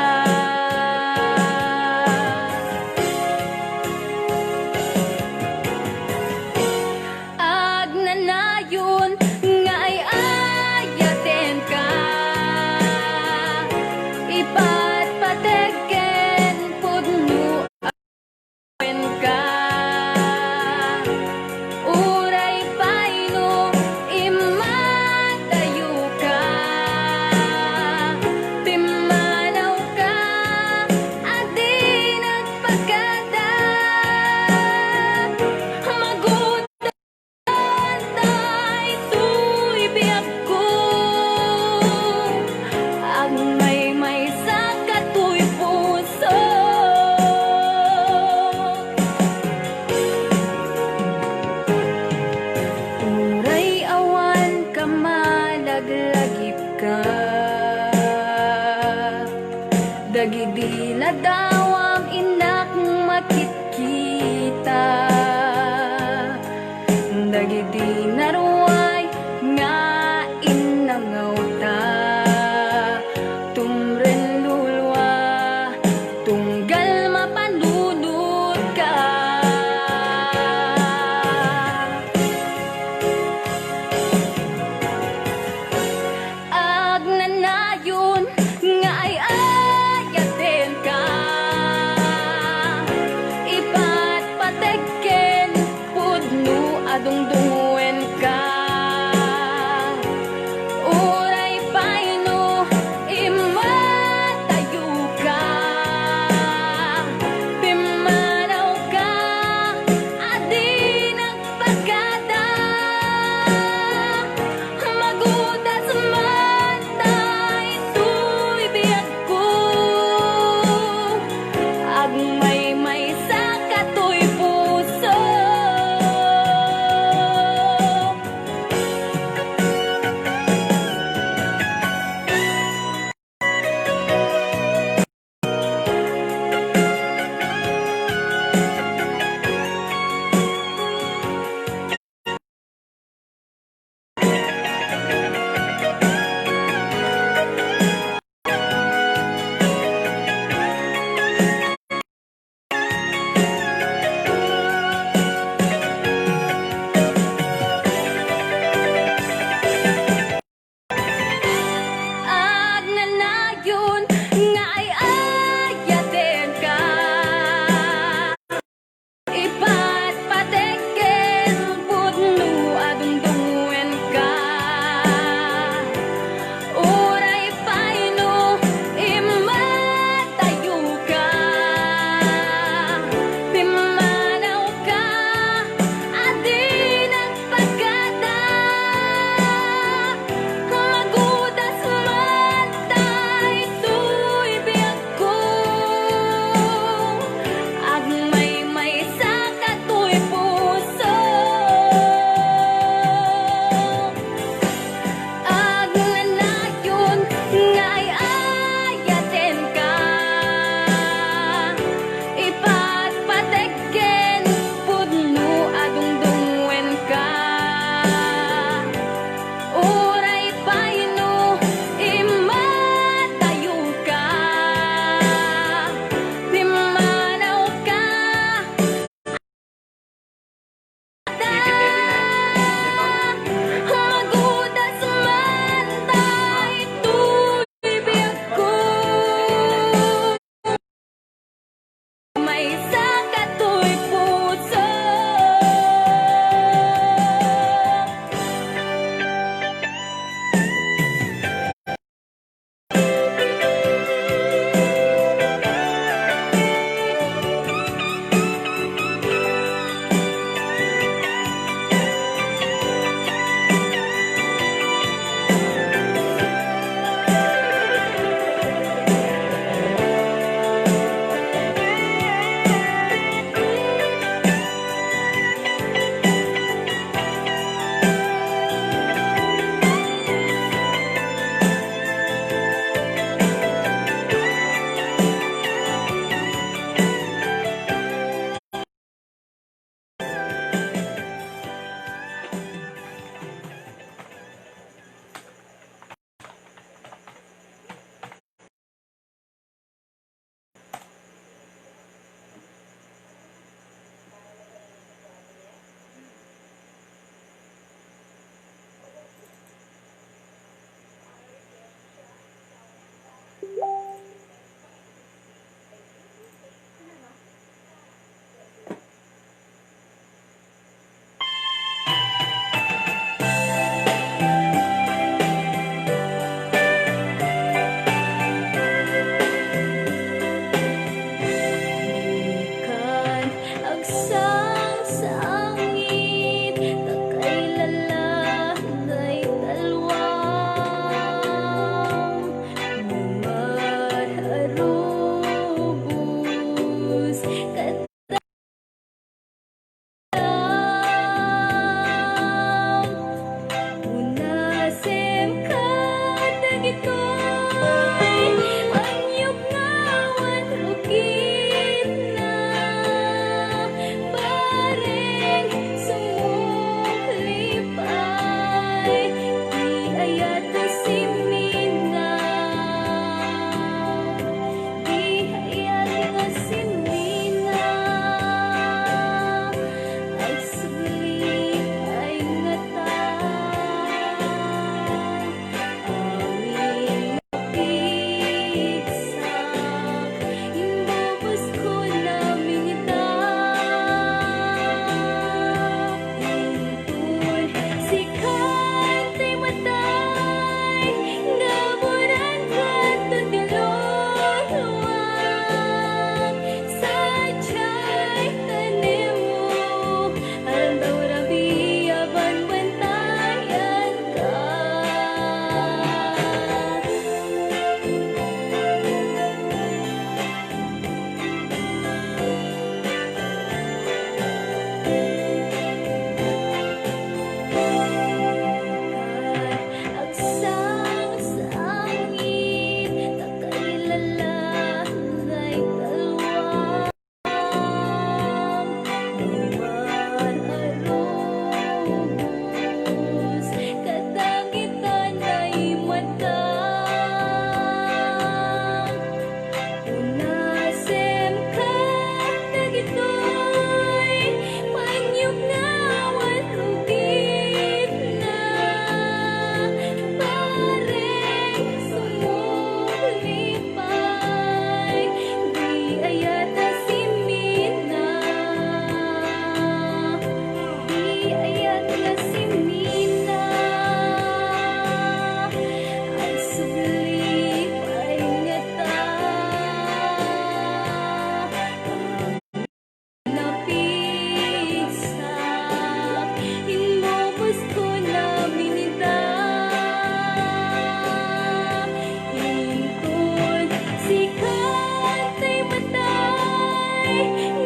Agnanayon nga ay ayaten ka. Ipatpategen pudno awen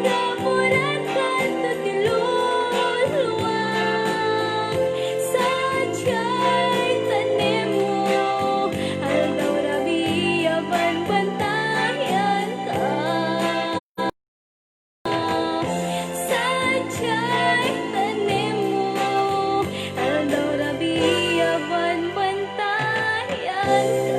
Gamuran kanto tiluluwang sadya'y tanim mo. Aldaw rabiya banbantayan ka. Sadya'y tanim mo. Aldaw rabiya banbantayan ka.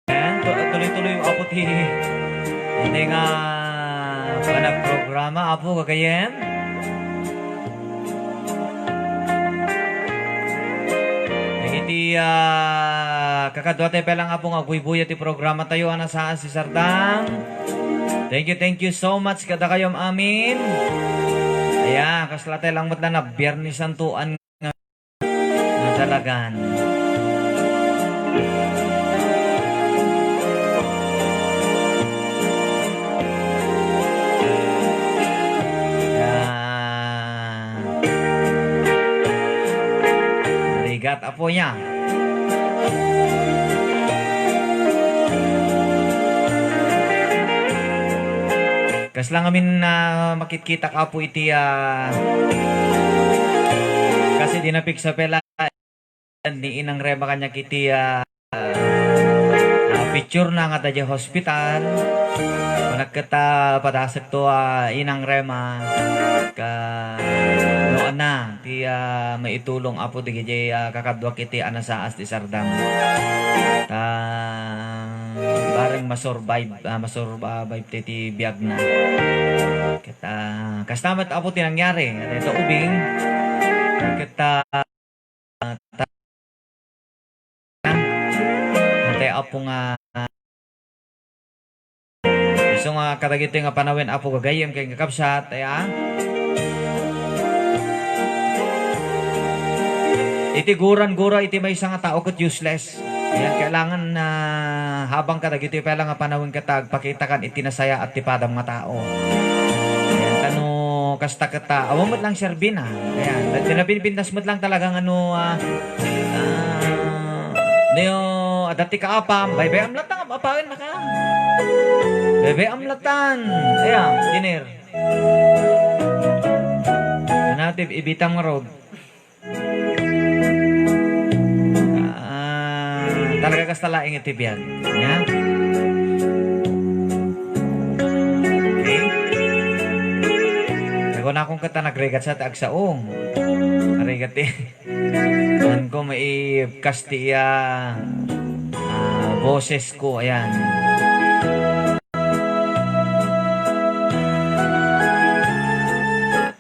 Ayan, tuloy-tuloy yung apo ti. Hindi nga panagprograma apo kagayem. Iti kakadwa tayo pelang apo nga buy-buya ti programa tayo ana saan si Sardang. Thank you so much kada kayom amin. Ayan, kasla tayo lang matla na Biyernes Santuan nga dalagan. Rigat apo niya. Kas lang amin na makikita ka po iti kasi dinapik sa pela ni inang reba kanya kiti picture na nga tayo hospital. Nagkata padasag to inang rema ka noon na ti maitulong apo di kaya kakadwa kiti anasaas ti Sardam. Bareng masurvive ti biyag na. Kita kastamat apo ti nangyari. Ito ubing kita natay apo nga gusto nga katagito nga panawin apo kagayem kay kakabsat iti gura iti may isang tao kat useless. Yan kailangan na habang katagito pala nga panawin katag pakita kan iti nasaya at tipadam nga tao. Yan kano kasta kata awamot lang serbina. Ayan tinapinpintas mo't lang talagang dati ka apam bay am latang apawin na ka. Bebe amlatan. Ayan, dinner. Native ibitang road. Talaga kastalaing itibyan. Yan. Okay. Nago na akong kata nagregat sa taagsaong. Nagregat Nan ko may kastiya boses ko. Ayan.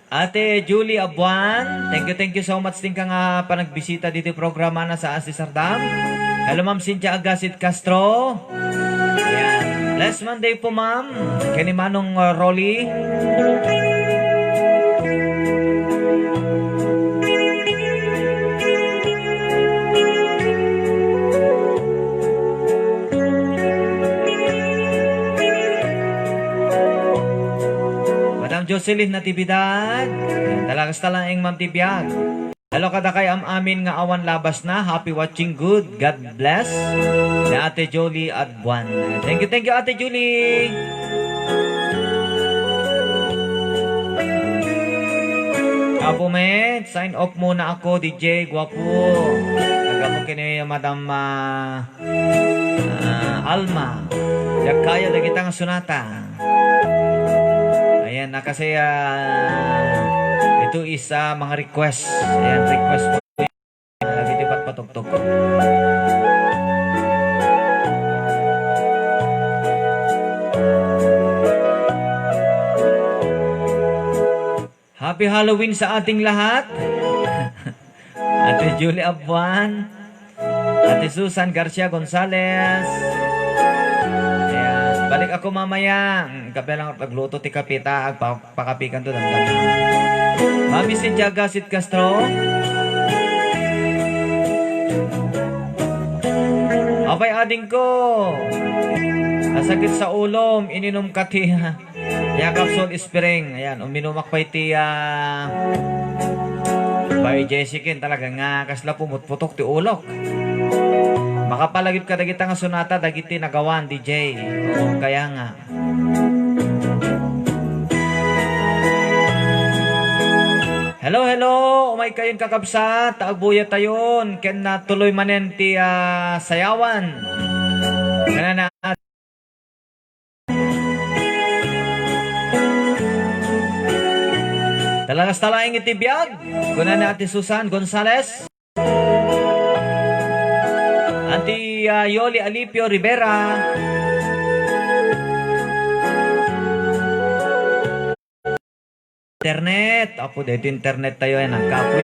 Ate Julie Abuan, thank you so much din ka nga panagbisita dito programa na sa Asti Sardam. Hello Ma'am Cynthia Agasit Castro. Ayan. Last Monday po Ma'am, kani Manong Rolly. Jocelyn Natividad. Talagas talaing Ma'am Tibiyag. Hello kada kay amin nga awan labas na. Happy watching good. God bless. Na Ate Jolie Adbuan. Thank you Ate Julie. Apo met, sign off muna ako DJ Guapo. Nagamo kini Madam Alma. Kaya na kita nga sunata. kasi ito is mga request. Ayan, request po. Lagi dapat patugtog ko. Happy Halloween sa ating lahat. Ate Julie Abuan, Ate Susan Garcia Gonzales. Ayan, balik ako mamaya. Kape lang pagluto ti kapita, pakapikan to damdam. Mami si Jagasit Castro. Abay ading ko. Nasakit sa ulom, ininom ka ti Yakap Sol Spring. Ayan, uminumak pa iti by Jessica talaga nga kasla pumutputok ti ulok. Makapalagip ka dagita nga sonata dagiti nagawan DJ. Oo, kaya nga. Hello, hello. Umay kayon kakabsat. Taagbuya tayon. Ken na tuloy manen ti sayawan. Kana na talagas talaing itibiyag. Kuna na Ate Susan Gonzales. Auntie Yoli Alipio Rivera. Internet. Apo, dito internet tayo yan. Ang kapoy.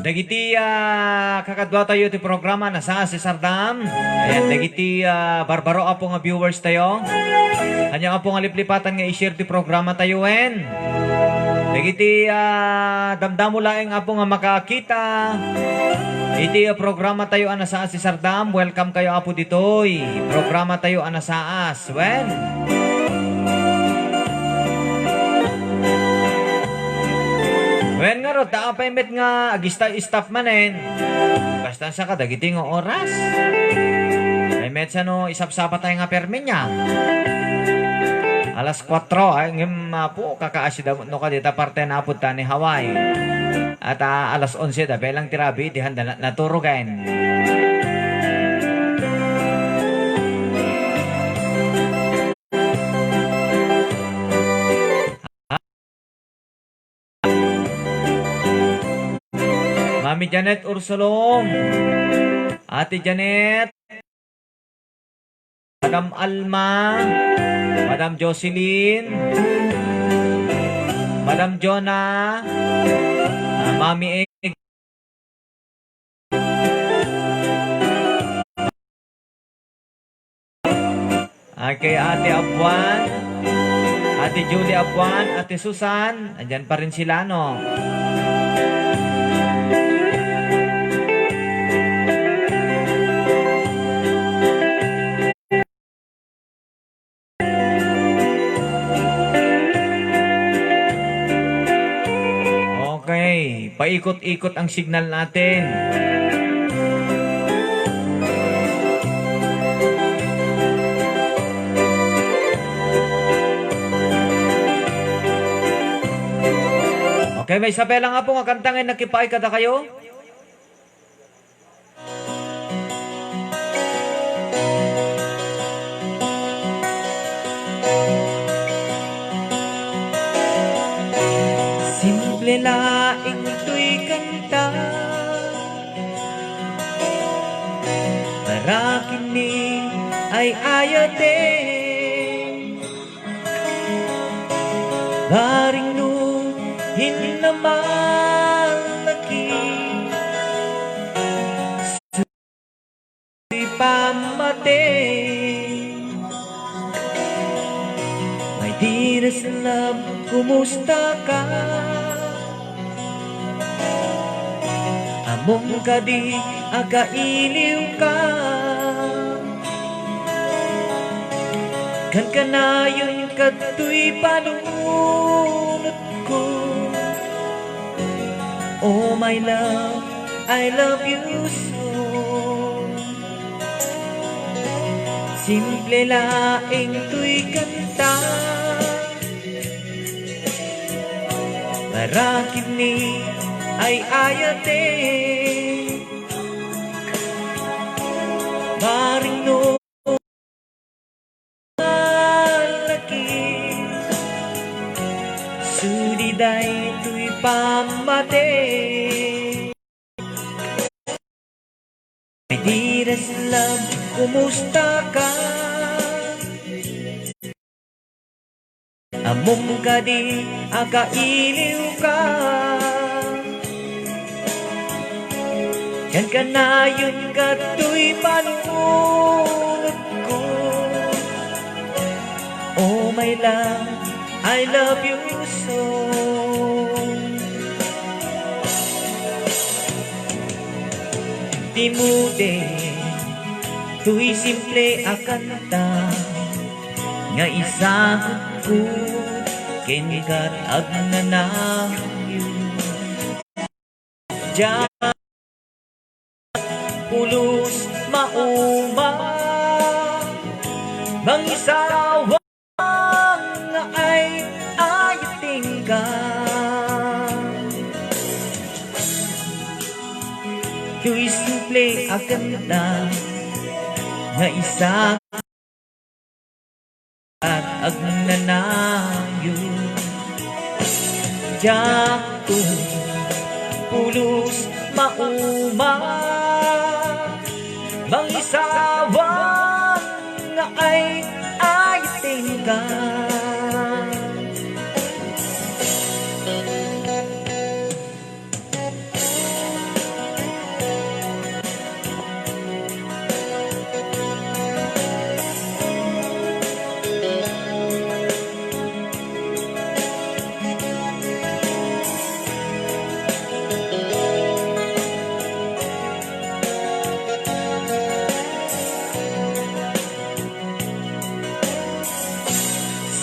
Dagiti kakadwa tayo ti programa na sa si Sardam. Ayan, dagiti barbaro apo nga viewers tayo. Kanya apo nga liplipatan nga i-share ti programa tayo en. Dagiti damdamo laeng apo nga makakita. Iti programa tayo anasa si Sardam. Welcome kayo apo ditoy. Programa tayo anasaas. Well, wen nga ro, taapay met nga agista staff manen. Basta sa kadagiti nga oras. Ay met sa no isapsapa tayo nga permin niya. Alas 4 ay ngem po kakaasida no kadita parte na apud ta ni Hawaii. At alas 11 da belang tirabi di handa naturugan. Mami Janet Ursulong, Ate Janet, Madam Alma, Madam Jocelyn, Madam Jonah, Mami Egg, kay Ate Abuan, Ate Julie Abuan, Ate Susan, andyan pa rin sila no. Okay, paikot-ikot ang signal natin. Okay, may sabi lang nga po nga kantangin nakipay kada kayo. Simple laing ito'y kanta para kini ay ayatin baring no hindi naman laki suti pamate may diras love kumusta ka among kadi agailiw ka kan kanayon katu'y palunod ko Oh my love, I love you so. Simple laing to'y kanta para kini ay ayate. Maring no laki sudiday to'y pamate. My dearest love, kumusta ka? Amom ka di, akailiw ka. Yan ka na yun ka to'y panunod ko. Oh my love, I love you so. Di mo din to'y simple akanta nga isang ko kinikat ag nanangyo. Diyan pulos mauma mangisawang nga ay ayating ka. To'y simple akanta nga isa at agnanayo. Diyato pulos mauma mangisawang nga ay ayating ka.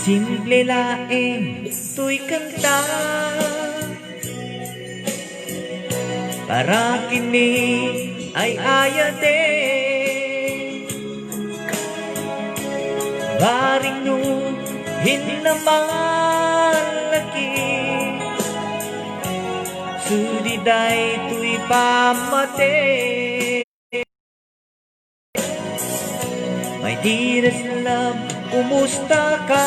Simple laeng to'y kanta para kini ay ayate. Baring no hinamalaki sudiday to'y pamate. My dearest love, kumusta ka?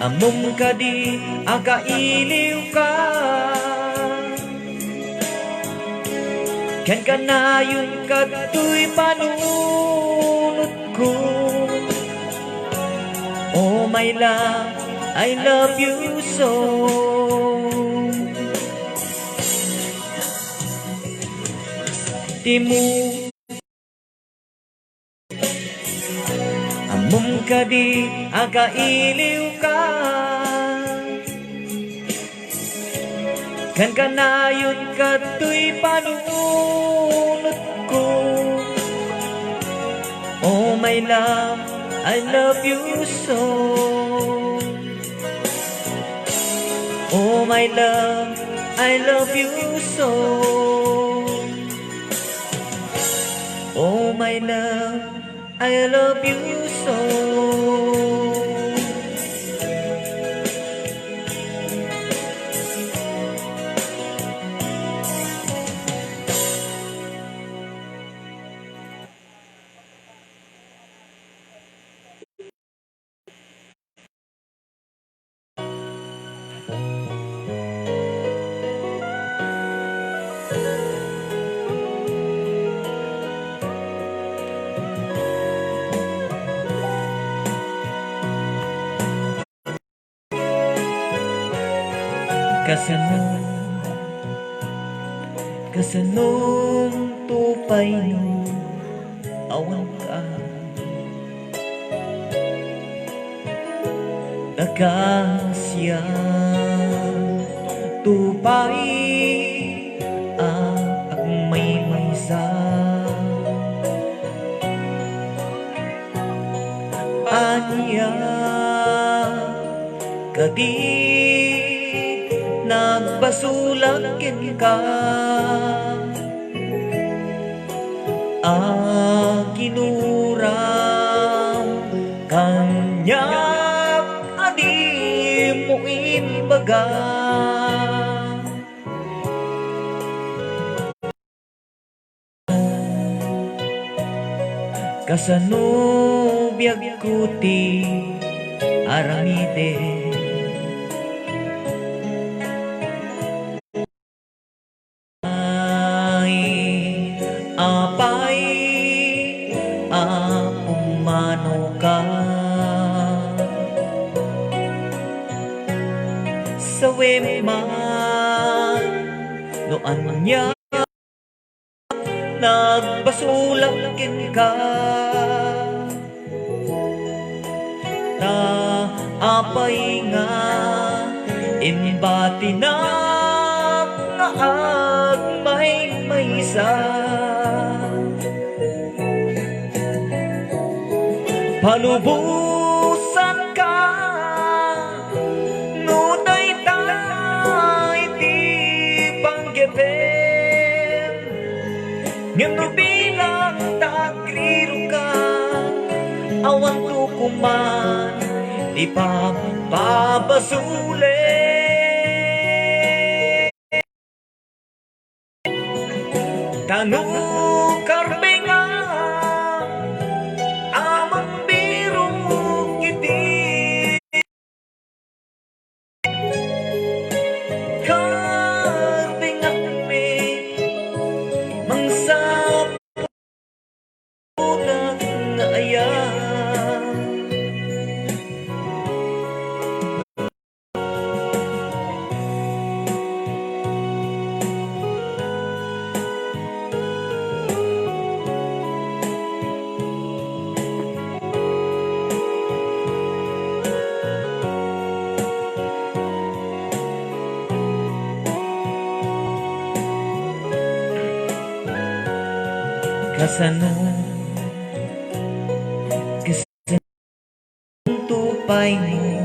Amom ka di, akailiw ka. Kan ka na yun ka to'y panunod ko. Oh my love, I love you so. Di mo amom ka di, akailiw ka. Kan ka na yun ka to'y panunod ko. Oh my love, I love you so. Oh my love, I love you so. Oh my love, I love you so. Kasanong tupay no awan ka nakasya tupay ak may maysa anya kadi nagbasulakin ka, ginuram kanyak adi mo inbaga. Kasano biyag kuti aramide, ay apay apumano ka sa weman no anya nagbasulakin ka, ta apay nga imbati na nga agmay maysa, palubusan ka no dayday ti panggeben, ngano bilang tagriro ka, awan to kuman di papabasuli. Tanong karbenga amang biro kiti, karbenga me mangsap nga ayan. Kasano tupay mo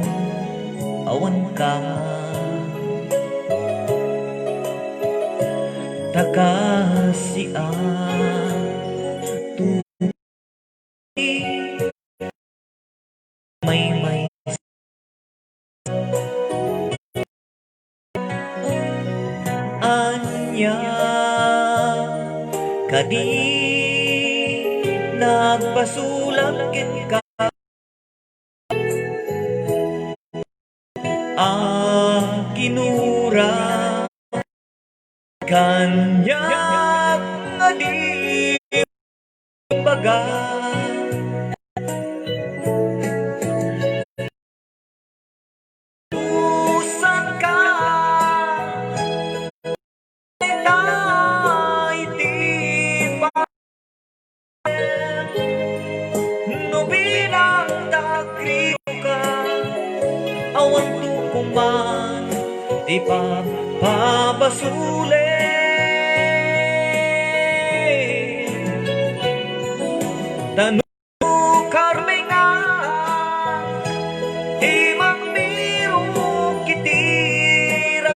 awan ka, takasian tupay may anya kadi nagbasulakin ka, ginura kanyak adi baga, usan ka tay ti no bilang tagriro ka, awan to kuman di papabasuli. Tanong karbenga imang biro kitira,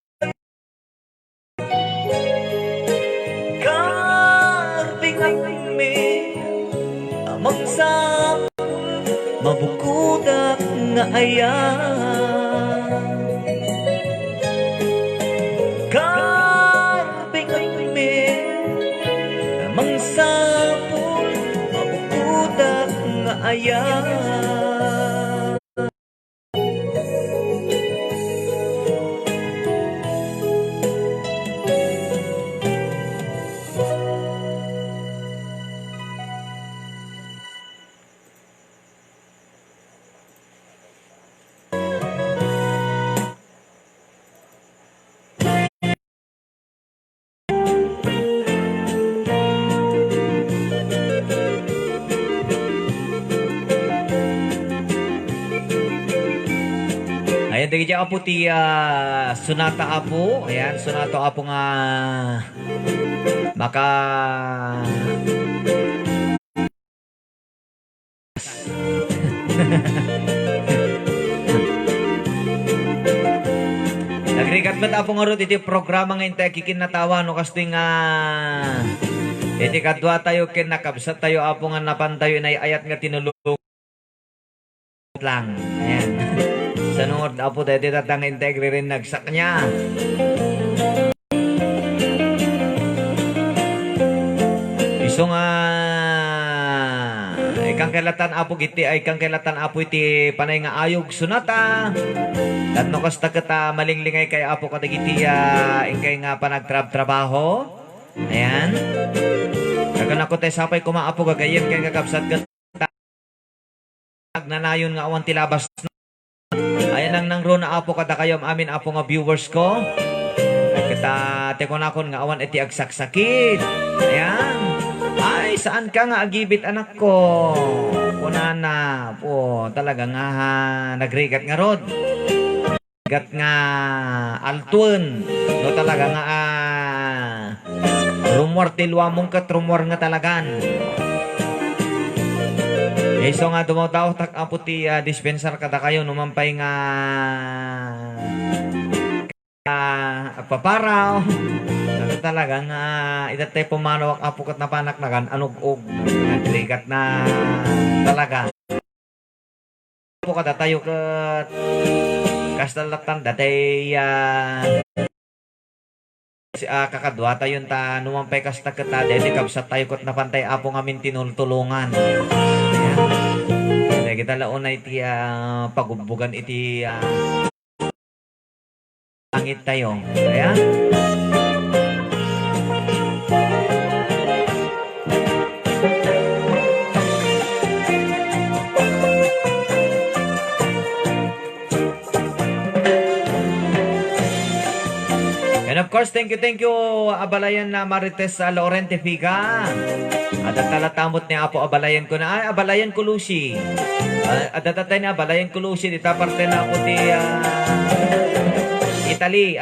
karbenga me amang sapul mabukudak nga ayan, karbenga me amang sapul mabukudak nga ayan. Ayan, dagi dyan po ti Sonata Apo. Ayan, Sonata Apo nga maka Nagrigat ba't apo nga ron iti programa nga inte kikinatawa no kasting iti kadwa tayo kinakabsat tayo apo nga napantayo na ayat nga tinulong lang. Ayan. Sa nungod apo tayo titatang integri rin nagsak niya. Iso nga ikang kailatan apo giti ay ikang kailatan apo iti panay nga ayog sunata. Tatno kasta kita malinglingay kay apo katagiti ingkay nga panagtrabaho. Ayan. Kagan ako tayo sapay kumaapo gagayin kay kakabsat ka nagnanayon nga awan tilabas na. Ayan lang nang ro na apo kada kayo amin apo nga viewers ko. Kita tekonakon nga awan iti agsaksakit. Ayan. Ay, saan ka nga agibit anak ko? Kunana po, talaga nga nagrigat nga rod. Gat nga altun. No talaga nga rumor tilwa mong katrumor nga talagan. So nga dumataw tak aputi dispenser kada kayo numampay nga paparaw. Talaga nga idatay pumanawak apukot na panaknagan anug-og nagrigat na talaga. Po kada tayo kat kastalatan datay kakadwa tayo ta numampay kasta kata dede kabsat tayo kot napantay apo ngamin tinultulungan. Kaya kita laon na iti pagubbugan iti langit tayo. Kaya and of course, thank you, Abalayan na Marites Laurente Figa. At talatamot niya Apo Abalayan ko na, ay, Abalayan Kulusi. At tatay na Abalayan Kulusi, dita parte na ako di Italy,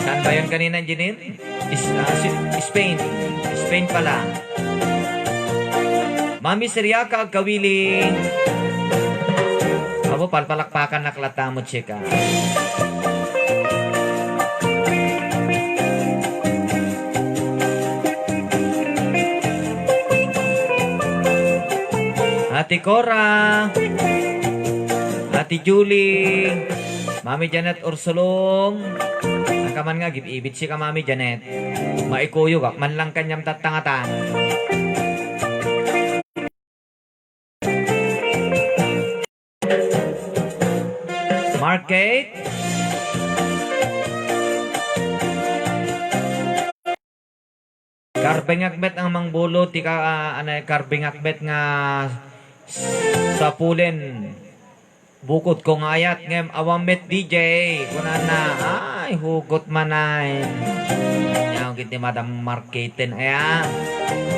saan ba yun kanina, Janine? Spain. Spain pala. Mami Siriaka, Kawili. Abo, palpalakpakan na klatamot siya ka. Ate Cora, Ate Julie, Mami Janet Ursulong, nakaman nga, ibit si ka Mami Janet, maikuyog, man lang kanyang tatangatan. Market, karbeng akbet ang mangbulo, tika, karbeng akbet nga sa pulen bukod kong ayat ngem awamet DJ kunana ay hugot manay nyaw kiti Madam Marketin ayan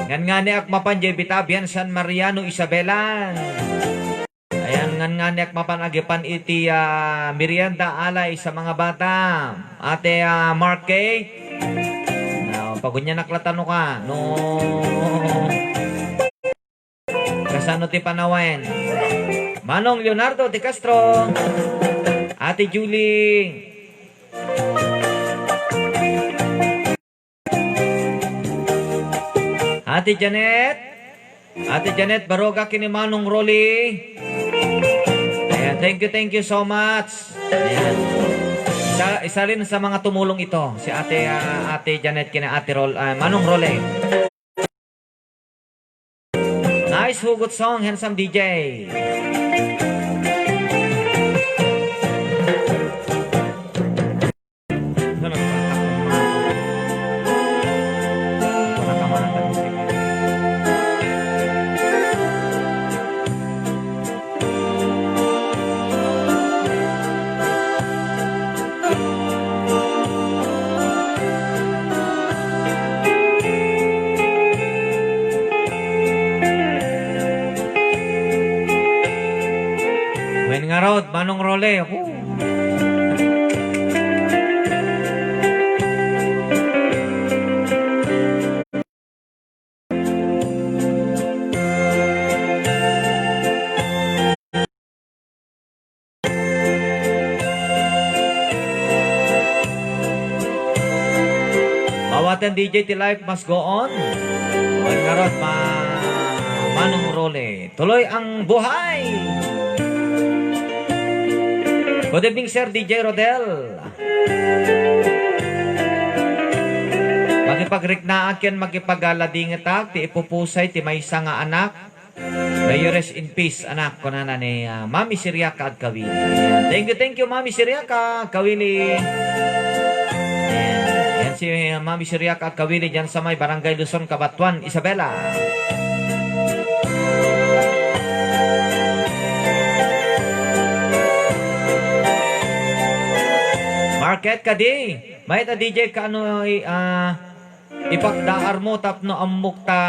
ngan ni ak mapanjay bitabian San Mariano Isabelan ayan ngan ni ak mapanagipan iti merienda alay sa mga bata ate Market pagunya naklatano ka no kasano ti panawen Manong Leonardo de Castro Ate Julie Ate Janet Baroga kini Manong Rolly ayan, thank you so much ayan. Isa rin sa mga tumulong ito si Ate Janet kini Ate Manong Rolly. Nice hugot song, handsome DJ. Ngarod, Manong Role. Dawatan DJ ti life must go on. O karot manong role. Tuloy ang buhay. Good evening, Sir DJ Rodel. Magipagrignaan ken magipagaladingetak ti ipupusay ti maysa nga anak. May you rest in peace, anak ko na ni Mami Siriaka at Kawili. Thank you, Mami Siriaka at Kawili. Yan si Mami Siriaka at Kawili dyan sa may Barangay Luzon, Cabatuan, Isabela. Market ka di. May ta DJ ka ano ipakdaar mo tapno amok ta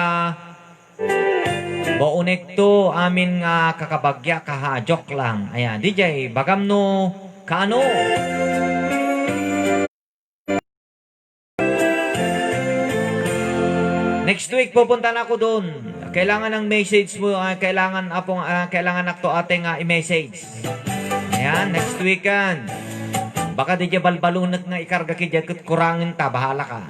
baunek to amin nga kakabagya kahajok lang. Ayan, DJ, bagam no kaano. Next week pupunta na ako doon. Kailangan ng message mo, kailangan nakto ating i-message. Ayan, next weekend. Baka di dya balbalunat nga ikarga ki dya kurangin ta, bahala ka.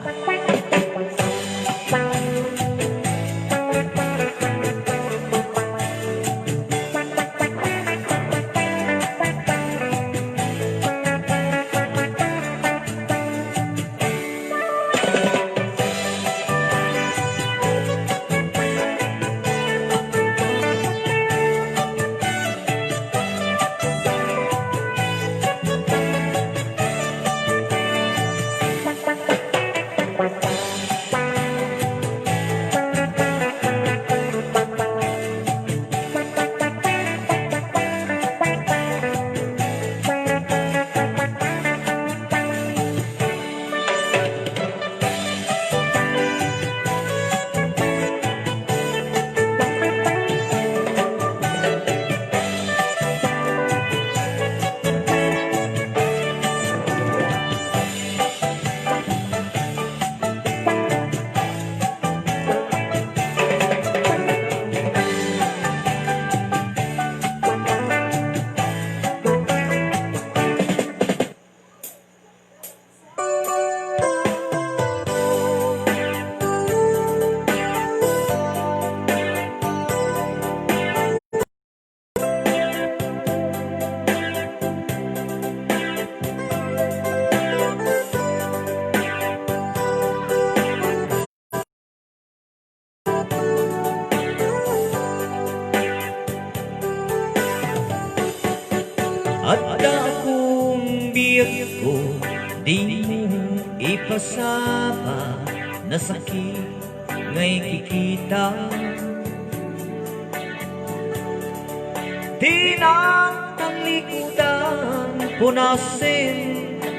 At akong biyak ko, di mo ipasama na sakit nga'y kikita. Di na ang likutan, punasin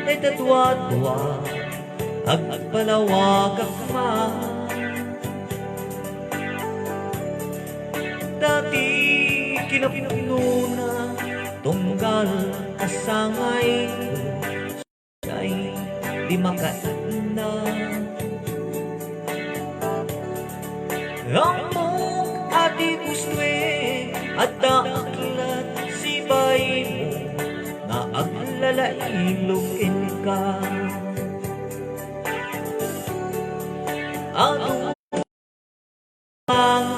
ay tatwa-twa, agpalawag ang ma. Dati kinapinuna tunggal kasangay ko ay di makaanda. Amok ati gustwe at daaklat si bay mo na aglalailugin ka. Ano ang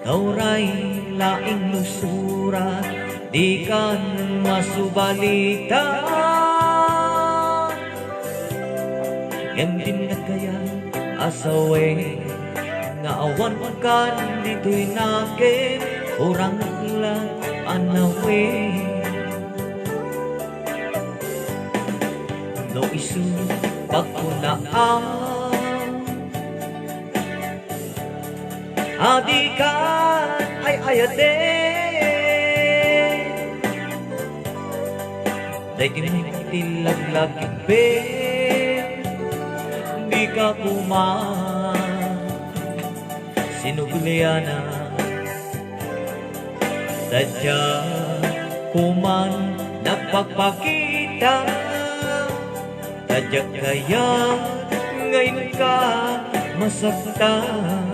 tauray laing lusurat di kan masubalita. Yan din na kaya asawe nga awan kan dito'y nakin urang lang anawe. No isu pagkunaan adikan ay ayate. Dahil kinitilag-lagin ben, di ka kuman, sinugliana. Sadya kuman nagpagpakita, sadya kaya ngayon ka masaktan.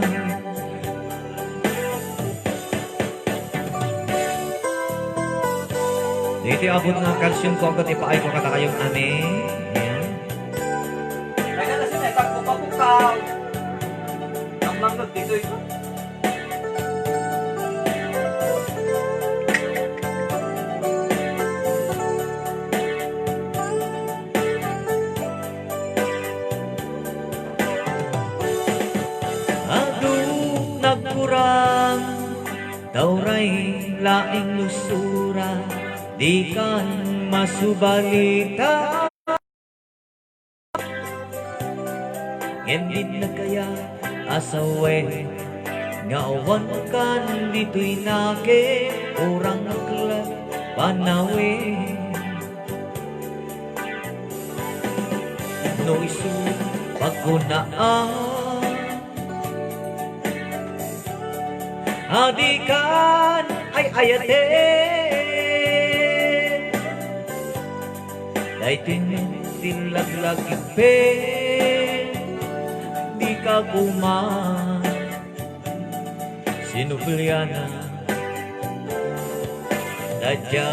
Dito abot nga kalsyon ko agad ipaay ko kata kayong ane. Ayan. Kaya na sila, pagpupapok Dito ito. Adung nagkurang tauray laing lusura di kan masubalita Ngendin na kaya asawe nga awan kan dito'y nake orang nakla panawe no isu pagkunaan adikan ay ayate daitin tilaglagi pe di ka kuman sinubliana dadya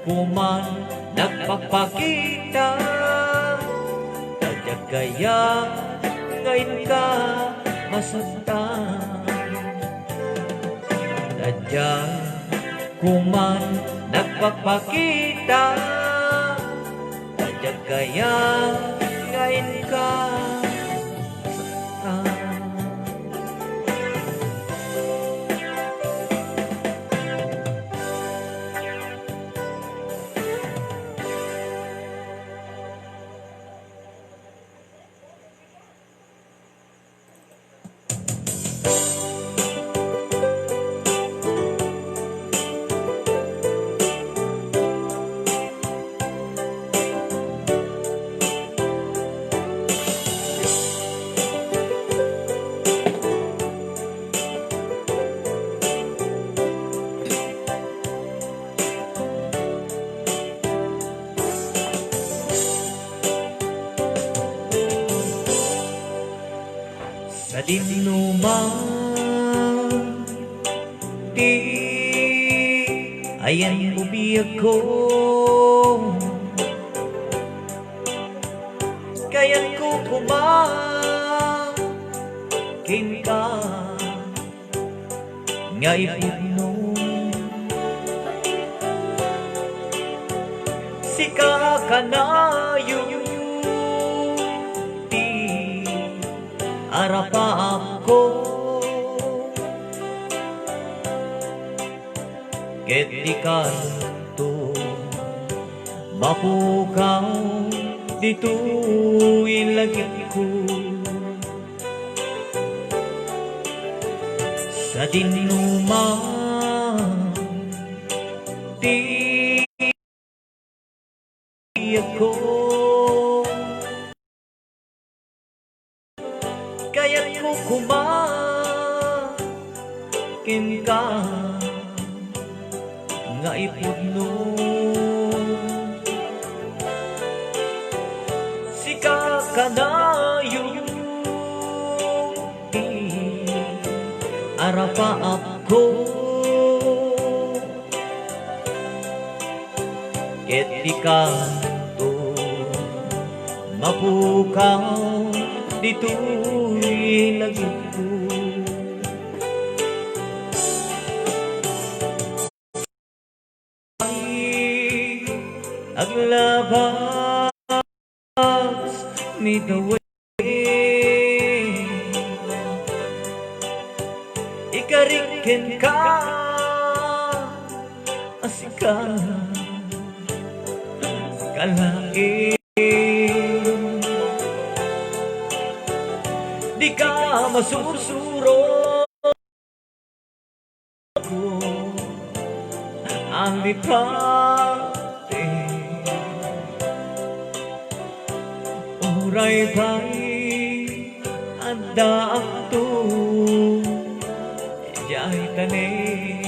kuman nagpapakita dadya kaya ngayon ka masaktan dadya kuman nagpapakita dadya kaya ngayon ka sa dinuman di ayan ubiyag ko kayan ko kumakin ka nga ipugno sika ka na arapa ako ket di kanto mapukaw dito ilagyan ko sa dinuman di ako kaya't ko kumakin ka nga ipugno sika ka na yung arapa ako ket di kanto mapukaw dito'y lagi ko ay aglabas me the way ikarikin ka asika kalain di ka masusuro ko ang lipate uray ba'y anda akto jay tanin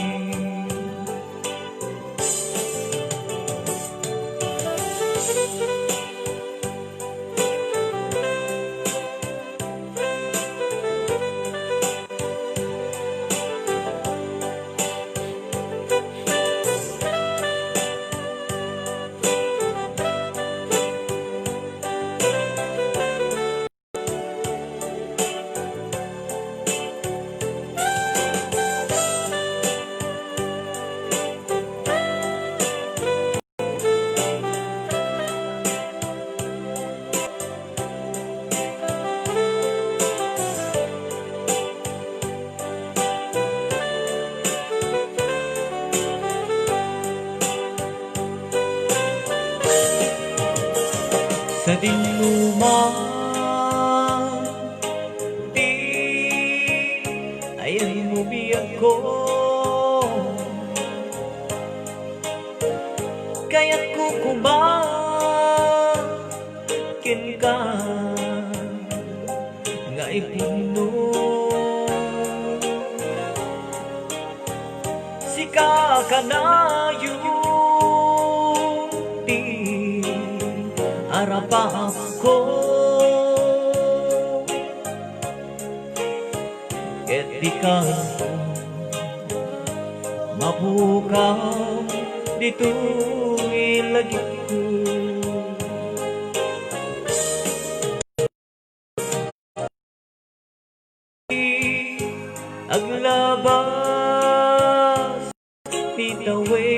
sa dinuman, di ayan mo biyag ko, kaya't kukumakin ka nga ipuno. Sika ka na yun, di arapa ako, ket di ka mabukaw dito ilagi ko. Aglabas pitawin,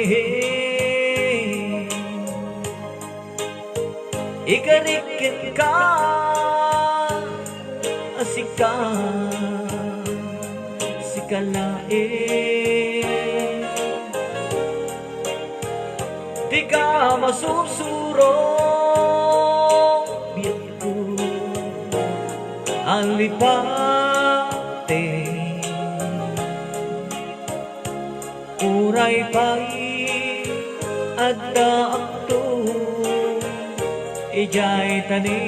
ikarikin ka asika sikalain, di ka masusuro biyak ko alipate, uray pa'y adda akto ijay tani.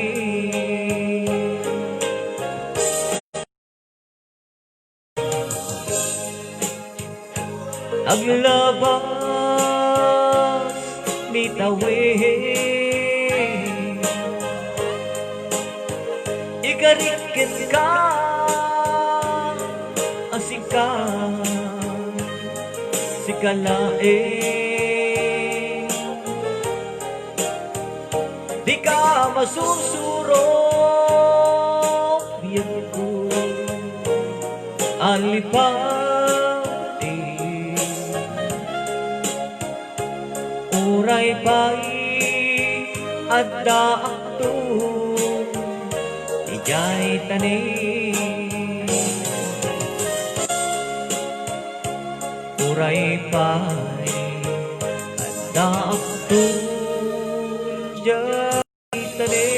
Aglabas mitawin, ikarikin ka asika sikalain, di ka masusuro biyak ko alipati, uray pa'y adda akto ijay tani. Uray pa'y adda akto ijay tani.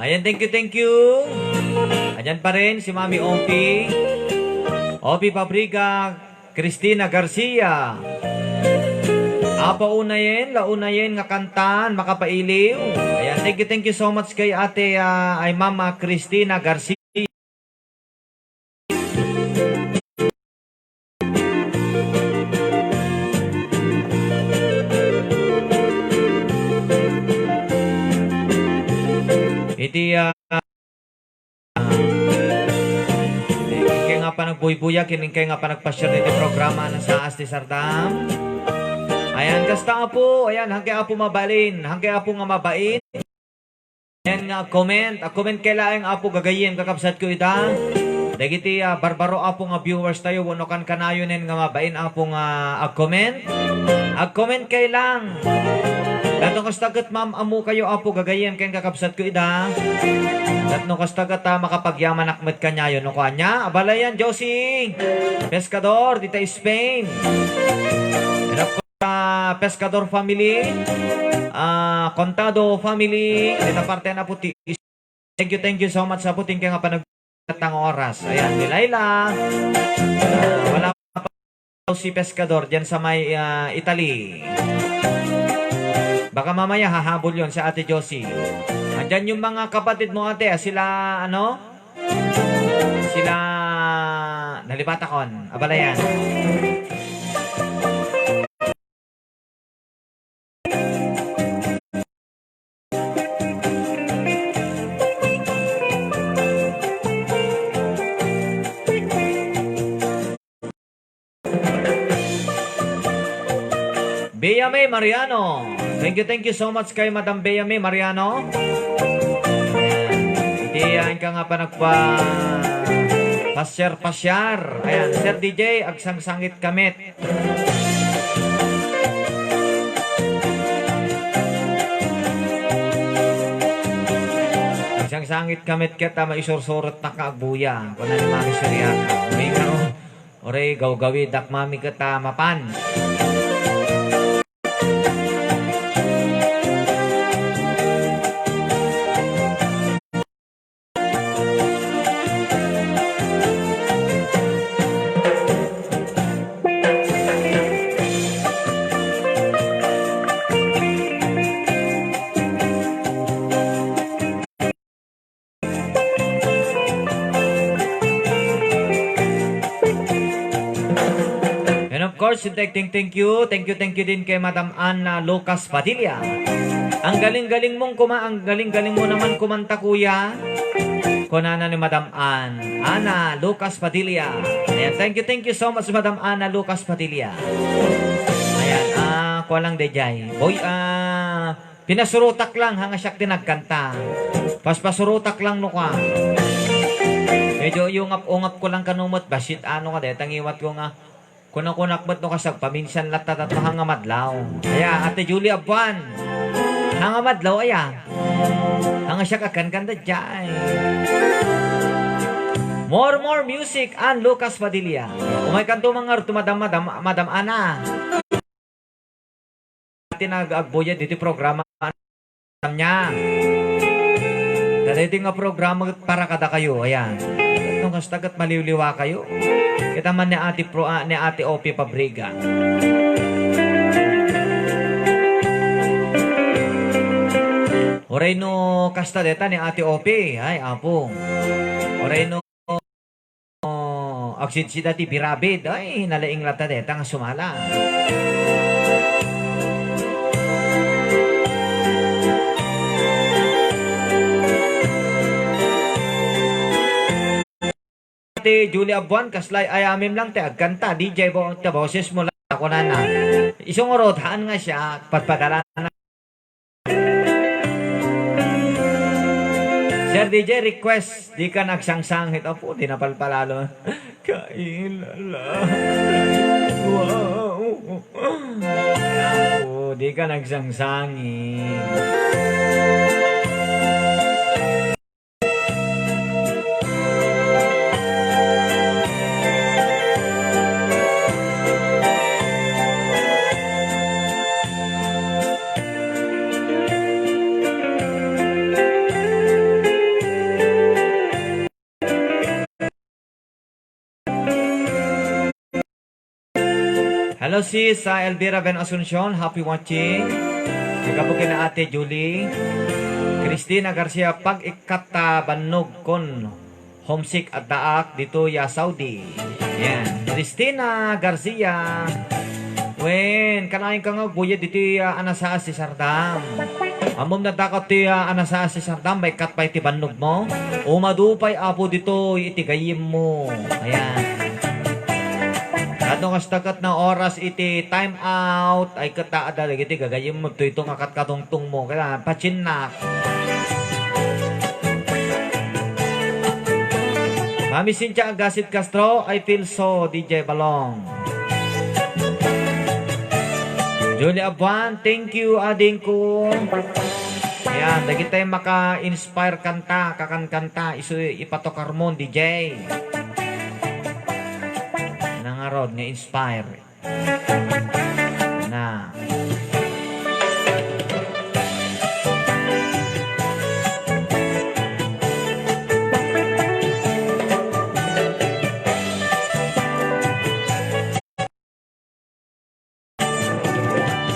Ayan, thank you. Ayan pa rin si Mami Opi. Opi Pabrica, Cristina Garcia. Apa unayen, launayen nga kantan, makapailiw. Ayan, thank you so much kay ate ay Mama Cristina Garcia. Iti panagbuy-buya, kining kay nga panagpasyar nito programa na sa Asti Sardam. Ayan, kasta po, ayan, hanggang apo mabalin, hanggang apo nga mabain. Ayan nga, comment kay laing apo gagayim, kakapsat ko ita. Dagiti barbaro apo nga viewers tayo, wano kan kanayonin nga mabain apo nga ag-comment kay lang. Datong kastagat ma'am amo kayo apo gagayim, kay kakapsat ko ita. Datong kastagat makapagyaman akmet kanyayo, no kanya, abalayan, Josie, Pescador, dita Spain. Pescador family, Contado family, dito parte na puti. Thank you so much sa puting kaya nga panagtatang oras. Ayan, ni Laila. Wala pa si Pescador dyan sa may Italy. Baka mamaya hahabol yon sa Ate Josie. Andyan yung mga kapatid mo ate, sila sila nalipatakon. Abala yan. Bea May Mariano. Thank you so much kay Madam Bea May Mariano. Ayan ka nga pa pasyar. Ayan, Sir DJ, agsangsangit kamit. Agsangsangit kamit kita maisursurot na kaagbuya. Kung ano mami surya ka. May nga oray gaw-gawi dak mami kita mapan. Thank you din kay Madam Ana Lucas Padilla. Ang galing-galing mo naman kumanta kuya. Kunana ni Madam Ana Lucas Padilla. Ayan, thank you so much Madam Ana Lucas Padilla. Ayan, kuwalang dejay. Boy, pinasurutak lang hanga siya tinagkanta. Paspasurutak lang no ka. Medyo yung ungap ko lang kanumot basit ano ka de tangiwat ko nga kunak ba't no kasag paminsan latat at hanga madlaw. Aya, Ate Julia Buwan. Hanga madlaw, aya. Hanga siya kakan-kanda dyan. More music and Lucas Padilla. Umay kanto mga Madam Ana. Tinag-agboya dito programa niya. Dito nga programa para kada kayo. Ayan. Itong kastagat maliliwa kayo. Kita man ni Ate Opie Pabriga. Oray no kasta deta ni Ate Opie. Ay, apo. Oray no aksid dati birabid. Ay, nalaing lata deta nga sumala. Ate Julia Buwan, kaslay ayamim lang te agkanta, DJ te boses mo lang ako na. Isong orothaan nga siya, patpadalan na. Sir DJ, request, di ka nagsangsangit. Opo, di napalpalalo. Kailala. Wow. Opo, di ka nagsangsangit. Hello sis, sa Elvira Ben Asuncion, happy watching. Nagkabukin na Ate Julie. Christina Garcia, pag-ikata banog kon homesick at daak dito ya Saudi. Yan. Christina Garcia. Wen, kanain ka nga buya dito ya anasa si Sardam. Amom na dakot ti anasa si Sardam, may katpay ti bannog mo. Umadupay apo dito, iti gayim mo. Ayan. Ano kastakat na oras iti time out, ay kataada lagi iti gagayim mo ito nga katkatungtung mo. Kaya pachinak. Mami Cynthia Agasit Castro, I feel so, DJ Balong. Julia Abuan, thank you, ading ko. Ayan, lagi tayo maka-inspire kanta, kakan-kanta, ipatokar mo, DJ. Nangarod nga inspire. Na.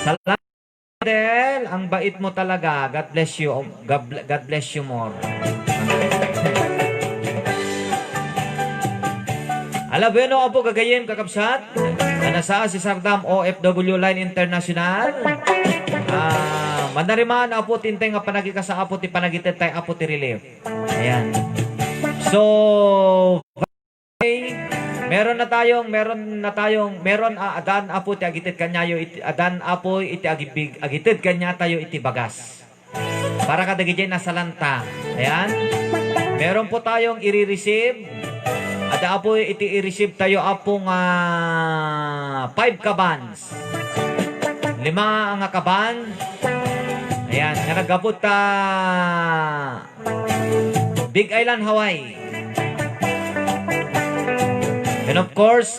Salamat, Del. Ang bait mo talaga. God bless you. God bless you more. Ala, bueno, apo gagayim kakabsat. Anasa si Sardam OFW Line International. Manariman apo tintay nga panagika sa apo ti panagited tay apo ti relief. Ayan. So, meron adan apo ti agited kanyayo adan apo iti agited kanya tayo iti bagas. Para kadagiti nasalanta. Ayan. Meron po tayong i-receive. Ada apo iti i-receive tayo apong 5 kabans. 5 ang kaban. Ayan, nga nagabot ta Big Island, Hawaii. And of course,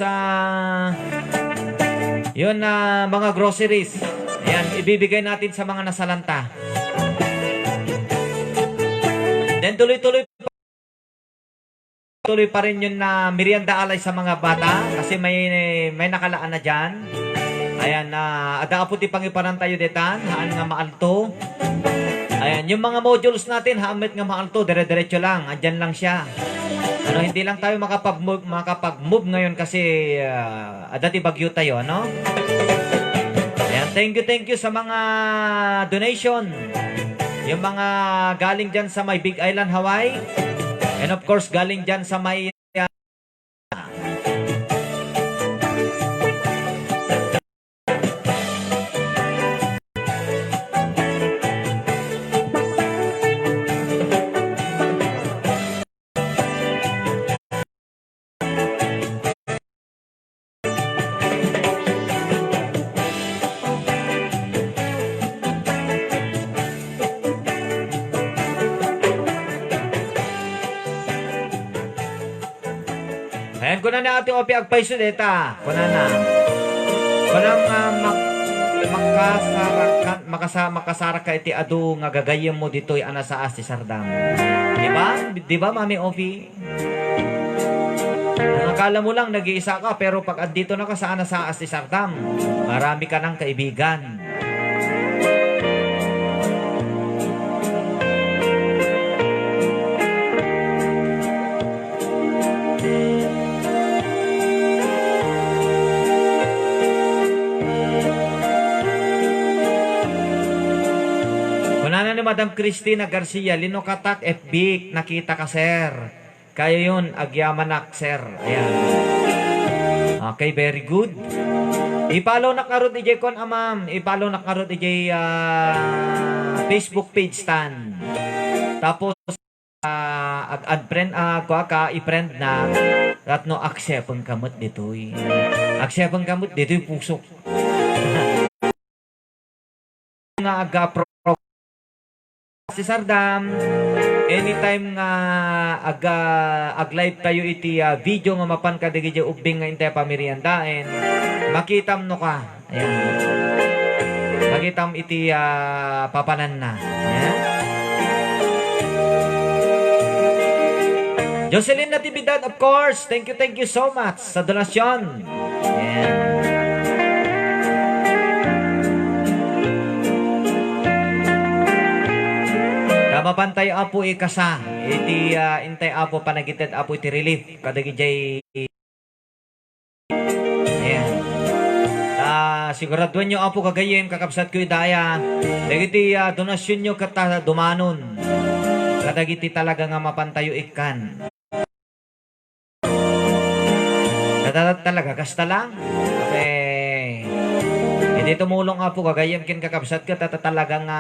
yun na mga groceries. Ayan, ibibigay natin sa mga nasalanta. Then tuloy-tuloy pa rin yun na merienda alay sa mga bata kasi may nakalaan na dyan. Ayan, ada po ti pangipanan tayo detan, haan nga maalto. Ayan, yung mga modules natin, haamit nga maalto, dire-diretso lang, andyan lang siya. Ano, hindi lang tayo makapag-move ngayon kasi ada ti bagyo tayo, ano? Ayan, thank you sa mga donation. Yung mga galing dyan sa may Big Island, Hawaii. And of course, galing dyan sa may ayan, kuna na ati opi agpay sudeta. Kuna na. Kunang makasara ka iti adu nga gagayem mo dito'y anasaas ti Sardam. Di ba, Mami Opi? Akala mo lang nag-iisa ka, pero pag andito na ka sa anasaas ti Sardam, marami ka ng kaibigan. Kunana ni Madam Cristina Garcia, Linokatak FB, nakita ka sir. Kaya yun, agyamanak sir. Ayan. Okay, very good. I-follow na karot ijay kon amam. I-follow na karot ijay Facebook page stan. Tapos, ag-unfriend i-friend na at no accept ang kamot dito'y. Accept ang kamot dito'y pusok. Nga si Sardam, anytime nga ag-live tayo iti video nga mapan ka digi ubing nga intay pamiriandaen, makitam no ka. Ayan. Makitam iti papanan na. Ayan. Jocelyn Natividad, of course. Thank you so much sa donasyon. Ayan. Mapantay apo ikasa iti intay apo panagited apo iti relief kadagi jay siguraduhan nyo apo kagayim, kakabsat ko idaya. Dagiti donasyon nyo kata dumanon. Kadagiti talaga nga mapantayo ikan. Kata talaga, kasta lang. Okay. Hindi tumulong apo kagayim kin kakabsat ko, talaga nga